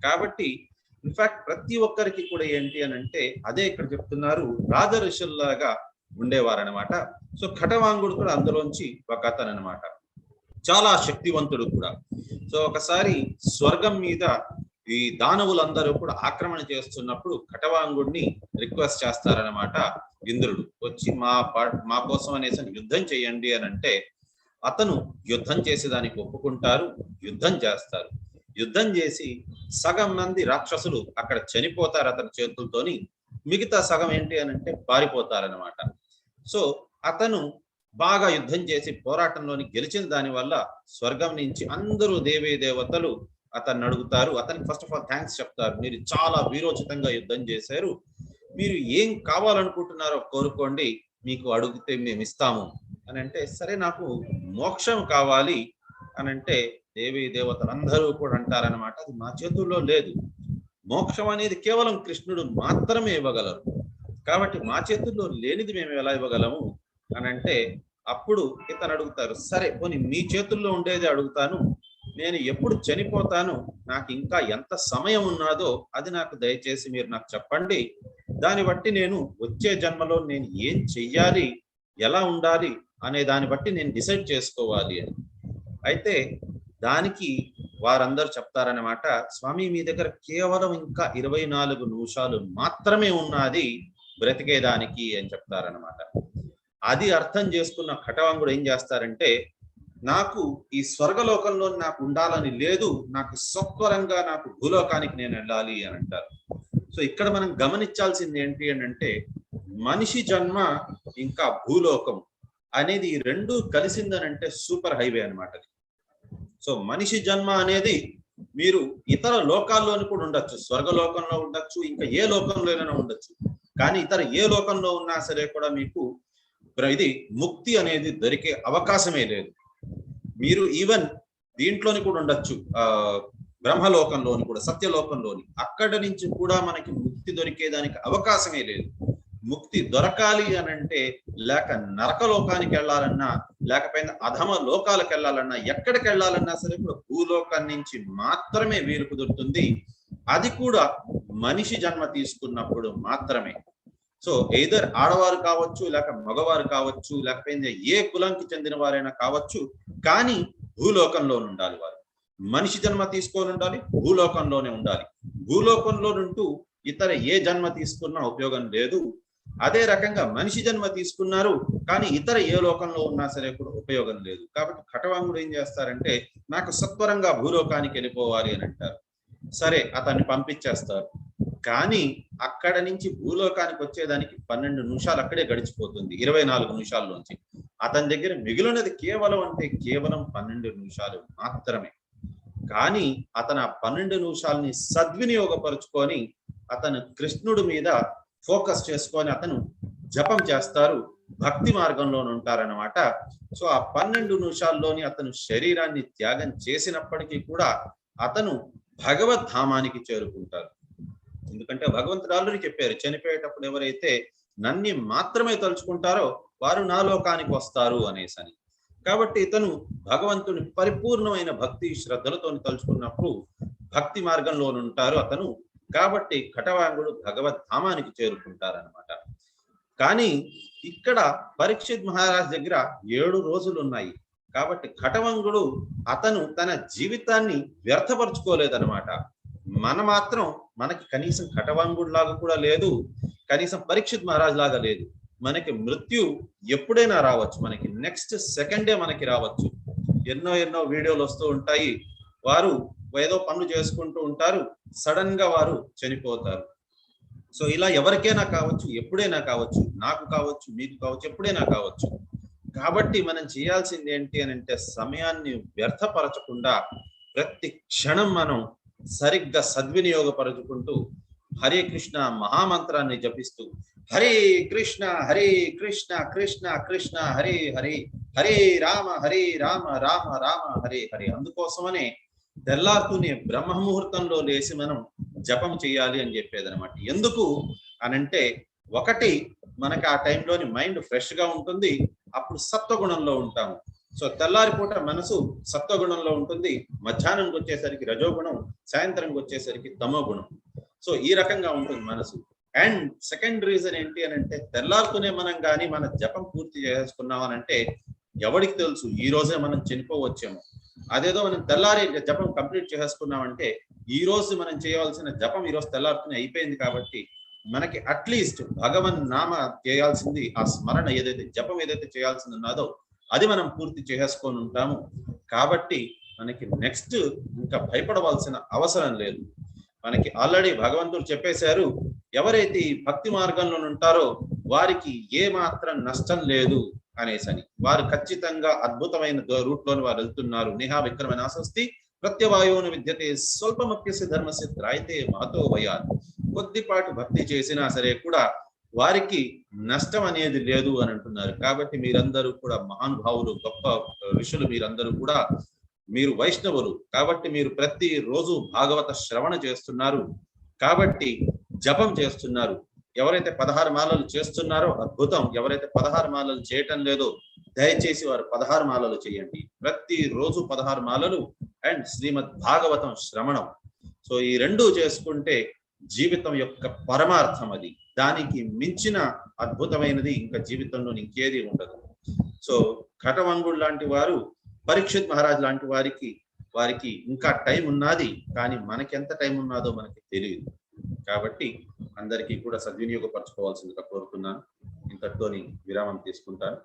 Speaker 1: కాబట్టి ఇన్ఫాక్ట్ ప్రతి ఒక్కరికి కూడా ఏంటి అని అంటే అదే ఇక్కడ చెప్తున్నారు, రాజ ఋషుల్లాగా ఉండేవారనమాట. సో ఖటవాంగుడు కూడా అందులోంచి ఒక అతను అనమాట, చాలా శక్తివంతుడు కూడా. సో ఒకసారి స్వర్గం మీద ఈ దానవులందరూ కూడా ఆక్రమణ చేస్తున్నప్పుడు ఖటవాంగుడిని రిక్వెస్ట్ చేస్తారనమాట ఇంద్రుడు, వచ్చి మా కోసం అనేసి యుద్ధం చేయండి అని అంటే అతను యుద్ధం చేసేదానికి ఒప్పుకుంటారు, యుద్ధం చేస్తారు. యుద్ధం చేసి సగం మంది రాక్షసులు అక్కడ చనిపోతారు అతని చేతులతోని, మిగతా సగం ఏంటి అని అంటే పారిపోతారనమాట. సో అతను బాగా యుద్ధం చేసి పోరాటంలోని గెలిచిన దాని వల్ల స్వర్గం నుంచి అందరూ దేవీ దేవతలు అతన్ని అడుగుతారు. అతనికి ఫస్ట్ ఆఫ్ ఆల్ థ్యాంక్స్ చెప్తారు, మీరు చాలా వీరోచితంగా యుద్ధం చేశారు, మీరు ఏం కావాలనుకుంటున్నారో కోరుకోండి, మీకు అడిగితే మేము ఇస్తాము అని అంటే, సరే నాకు మోక్షం కావాలి అని అంటే దేవీ దేవతలు అందరూ కూడా అంటారనమాట, అది మా చేతుల్లో లేదు, మోక్షం అనేది కేవలం కృష్ణుడు మాత్రమే ఇవ్వగలరు, కాబట్టి మా చేతుల్లో లేనిది మేము ఎలా ఇవ్వగలము అని అంటే అప్పుడు ఇతను అడుగుతారు, సరే పోనీ మీ చేతుల్లో ఉండేది అడుగుతాను, నేను ఎప్పుడు చనిపోతాను, నాకు ఇంకా ఎంత సమయం ఉన్నదో అది నాకు దయచేసి మీరు నాకు చెప్పండి, దాన్ని బట్టి నేను వచ్చే జన్మలో నేను ఏం చెయ్యాలి, ఎలా ఉండాలి అనే దాన్ని బట్టి నేను డిసైడ్ చేసుకోవాలి అని. అయితే దానికి వారందరూ చెప్తారనమాట, స్వామి మీ దగ్గర కేవలం ఇంకా 24 నిమిషాలు మాత్రమే ఉన్నది బ్రతికేదానికి అని చెప్తారనమాట. అది అర్థం చేసుకున్న ఖటవాంగుడు ఏం చేస్తారంటే, నాకు ఈ స్వర్గలోకంలో నాకు ఉండాలని లేదు, నాకు సత్వరంగా నాకు భూలోకానికి నేను వెళ్ళాలి అని అంటారు. సో ఇక్కడ మనం గమనించాల్సింది ఏంటి అని అంటే, మనిషి జన్మ ఇంకా భూలోకం అనేది ఈ రెండు కలిసిందనంటే సూపర్ హైవే అనమాట. సో మనిషి జన్మ అనేది మీరు ఇతర లోకాల్లోని కూడా ఉండొచ్చు, స్వర్గలోకంలో ఉండొచ్చు, ఇంకా ఏ లోకంలోనైనా ఉండొచ్చు, కానీ ఇతర ఏ లోకంలో ఉన్నా సరే కూడా మీకు ఇది ముక్తి అనేది దొరికే అవకాశమే లేదు. మీరు ఈవెన్ దీంట్లోని కూడా ఉండొచ్చు, బ్రహ్మలోకంలోని కూడా, సత్యలోకంలోని, అక్కడ నుంచి కూడా మనకి ముక్తి దొరికేదానికి అవకాశమే లేదు. ముక్తి దొరకాలి అని అంటే లేక నరకలోకానికి వెళ్ళాలన్నా లేకపోయినా అధమ లోకాలకు వెళ్ళాలన్నా ఎక్కడికి వెళ్ళాలన్నా సరే కూడా భూలోకం నుంచి మాత్రమే వీలు కుదురుతుంది. అది కూడా మనిషి జన్మ తీసుకున్నప్పుడు మాత్రమే. సో ఎయిదర్ ఆడవారు కావచ్చు, లేక మగవారు కావచ్చు, లేకపోతే ఏ కులానికి చెందిన వారైనా కావచ్చు, కానీ భూలోకంలో ఉండాలి. వారు మనిషి జన్మ తీసుకొని ఉండాలి, భూలోకంలోనే ఉండాలి. భూలోకంలో నుంటూ ఇతర ఏ జన్మ తీసుకున్నా ఉపయోగం లేదు. అదే రకంగా మనిషి జన్మ తీసుకున్నారు కానీ ఇతర ఏ లోకంలో ఉన్నా సరే కూడా ఉపయోగం లేదు. కాబట్టి ఖటవాంగుడు ఏం చేస్తారంటే, నాకు సత్వరంగా భూలోకానికి వెళ్ళిపోవాలి అని అంటారు. సరే అతన్ని పంపించేస్తారు. కానీ అక్కడ నుంచి భూలోకానికి వచ్చేదానికి 12 నిమిషాలు అక్కడే గడిచిపోతుంది 24 నిమిషాల్లోంచి. అతని దగ్గర మిగిలినది కేవలం 12 నిమిషాలు మాత్రమే. కానీ అతను ఆ 12 నిమిషాలని సద్వినియోగపరుచుకొని అతను కృష్ణుడి మీద ఫోకస్ చేసుకొని అతను జపం చేస్తారు, భక్తి మార్గంలో ఉంటారన్నమాట. సో ఆ 12 నిమిషాల్లోని అతను శరీరాన్ని త్యాగం చేసినప్పటికీ కూడా అతను భగవద్ధామానికి చేరుకుంటారు. ఎందుకంటే భగవంతుడు ఆల్రెడీ చెప్పారు, చనిపోయేటప్పుడు ఎవరైతే నన్ను మాత్రమే తలుచుకుంటారో వారు నా లోకానికి వస్తారు అనేసని. కాబట్టి ఇతను భగవంతుని పరిపూర్ణమైన భక్తి శ్రద్ధలతో తలుచుకున్నప్పుడు భక్తి మార్గంలో ఉంటారు అతను. కాబట్టి ఖటవాంగుడు భగవద్ధామానికి చేరుకుంటారనమాట. కానీ ఇక్కడ పరీక్షిత్ మహారాజ్ దగ్గర 7 రోజులు ఉన్నాయి. కాబట్టి ఖటవంగుడు అతను తన జీవితాన్ని వ్యర్థపరచుకోలేదనమాట. మనకి కనీసం ఖటవంగుడు లాగా కూడా లేదు, కనీసం పరీక్షిత్ మహారాజ్ లాగా లేదు. మనకి మృత్యు ఎప్పుడైనా రావచ్చు, మనకి నెక్స్ట్ సెకండే మనకి రావచ్చు. ఎన్నో వీడియోలు వస్తూ ఉంటాయి, వారు ఏదో పనులు చేసుకుంటూ ఉంటారు, సడన్ గా వారు చనిపోతారు. సో ఇలా ఎవరికైనా కావచ్చు, ఎప్పుడైనా కావచ్చు, నాకు కావచ్చు, మీకు కావచ్చు, ఎప్పుడైనా కావచ్చు. కాబట్టి మనం చేయాల్సింది ఏంటి అని అంటే సమయాన్ని వ్యర్థపరచకుండా ప్రతి క్షణం మనం సరిగ్గా సద్వినియోగపరచుకుంటూ హరే కృష్ణ మహామంత్రాన్ని జపిస్తూ హరే కృష్ణ కృష్ణ కృష్ణ హరే హరే, హరే రామ రామ రామ హరే హరే. అందుకోసమనే తెల్లారుతూనే బ్రహ్మ ముహూర్తంలో లేచి మనం జపం చేయాలి అని చెప్పేది అనమాట. ఎందుకు అనంటే ఒకటి, మనకి ఆ టైంలోని మైండ్ ఫ్రెష్ గా ఉంటుంది, అప్పుడు సత్వగుణంలో ఉంటాము. సో తెల్లారిపూట మనసు సత్వగుణంలో ఉంటుంది, మధ్యాహ్నంకి వచ్చేసరికి రజోగుణం, సాయంత్రంకి వచ్చేసరికి తమో గుణం. సో ఈ రకంగా ఉంటుంది మనసు. అండ్ సెకండ్ రీజన్ ఏంటి అని అంటే తెల్లారుతూనే మనం కానీ మన జపం పూర్తి చేసుకున్నాం అని అంటే ఎవరికి తెలుసు ఈ రోజే మనం చనిపోవచ్చేమో. అదేదో మనం తెల్లారి జపం కంప్లీట్ చేసుకున్నామంటే ఈ రోజు మనం చేయవలసిన జపం ఈ రోజు తెల్లారుతూనే అయిపోయింది. కాబట్టి మనకి అట్లీస్ట్ భగవన్ నామ చేయాల్సింది, ఆ స్మరణ ఏదైతే జపం ఏదైతే చేయాల్సింది ఉన్నదో అది మనం పూర్తి చేసుకొని ఉంటాము. కాబట్టి మనకి నెక్స్ట్ ఇంకా భయపడవలసిన అవసరం లేదు. మనకి ఆల్రెడీ భగవంతుడు చెప్పేశారు, ఎవరైతే ఈ భక్తి మార్గంలో ఉంటారో వారికి ఏ మాత్రం నష్టం లేదు అనేసని. వారు ఖచ్చితంగా అద్భుతమైన రూట్ లోని వారు వెళ్తున్నారు. నేహా విక్రమ నాస్తి ప్రత్యవాయోను విద్యతే స్వల్పమప్యస్య ధర్మస్య త్రాయితే మహతో భయాత్. కొద్దిపాటు భక్తి చేసినా సరే కూడా వారికి నష్టం అనేది లేదు అని అంటున్నారు. కాబట్టి మీరందరూ కూడా మహానుభావులు, గొప్ప ఋషులు, మీరందరూ కూడా మీరు వైష్ణవులు. కాబట్టి మీరు ప్రతి రోజు భాగవత శ్రవణ చేస్తున్నారు, కాబట్టి జపం చేస్తున్నారు. ఎవరైతే 16 మాలలు చేస్తున్నారో అద్భుతం. ఎవరైతే 16 మాలలు చేయటం లేదో దయచేసి వారు 16 మాలలు చేయండి. ప్రతి రోజు 16 మాలలు అండ్ శ్రీమద్ భాగవతం శ్రవణం. సో ఈ రెండు చేసుకుంటే జీవితం యొక్క పరమార్థం అది. దానికి మించిన అద్భుతమైనది ఇంకా జీవితంలో ఇంకేది ఉండదు. సో ఖటవంగుడు లాంటి వారు, పరీక్షిత్ మహారాజ్ లాంటి వారికి ఇంకా టైం ఉన్నది, కానీ మనకి ఎంత టైం ఉన్నదో మనకి తెలియదు. కాబట్టి అందరికీ కూడా సద్వినియోగపరచుకోవాల్సిందిగా కోరుతున్నాను. ఇంతటితోని విరామం తీసుకుంటాను.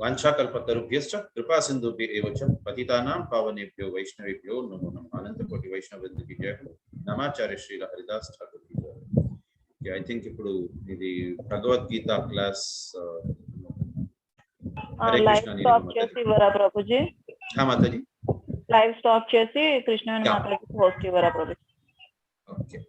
Speaker 1: వాంఛాకల్పతరుభ్యశ్చ కృపా సింధుభ్య ఏవ చ పతితానాం పావనేభ్యో వైష్ణవేభ్యో నమో నమః. అనంతకోటి వైష్ణవేంద్రకి జయ. నమాచార్య శ్రీల హరిదాస్ ఠాకూర్ కి జయ. ఐ థింక్ ఇప్పుడు ఇది Bhagavad Gita class
Speaker 13: Prabhuji.
Speaker 1: Mataji
Speaker 13: live stop చేసి కృష్ణ మాతాజీ హోస్ట్ ఇవ్వరా ప్రభుజీ.
Speaker 1: ఓకే.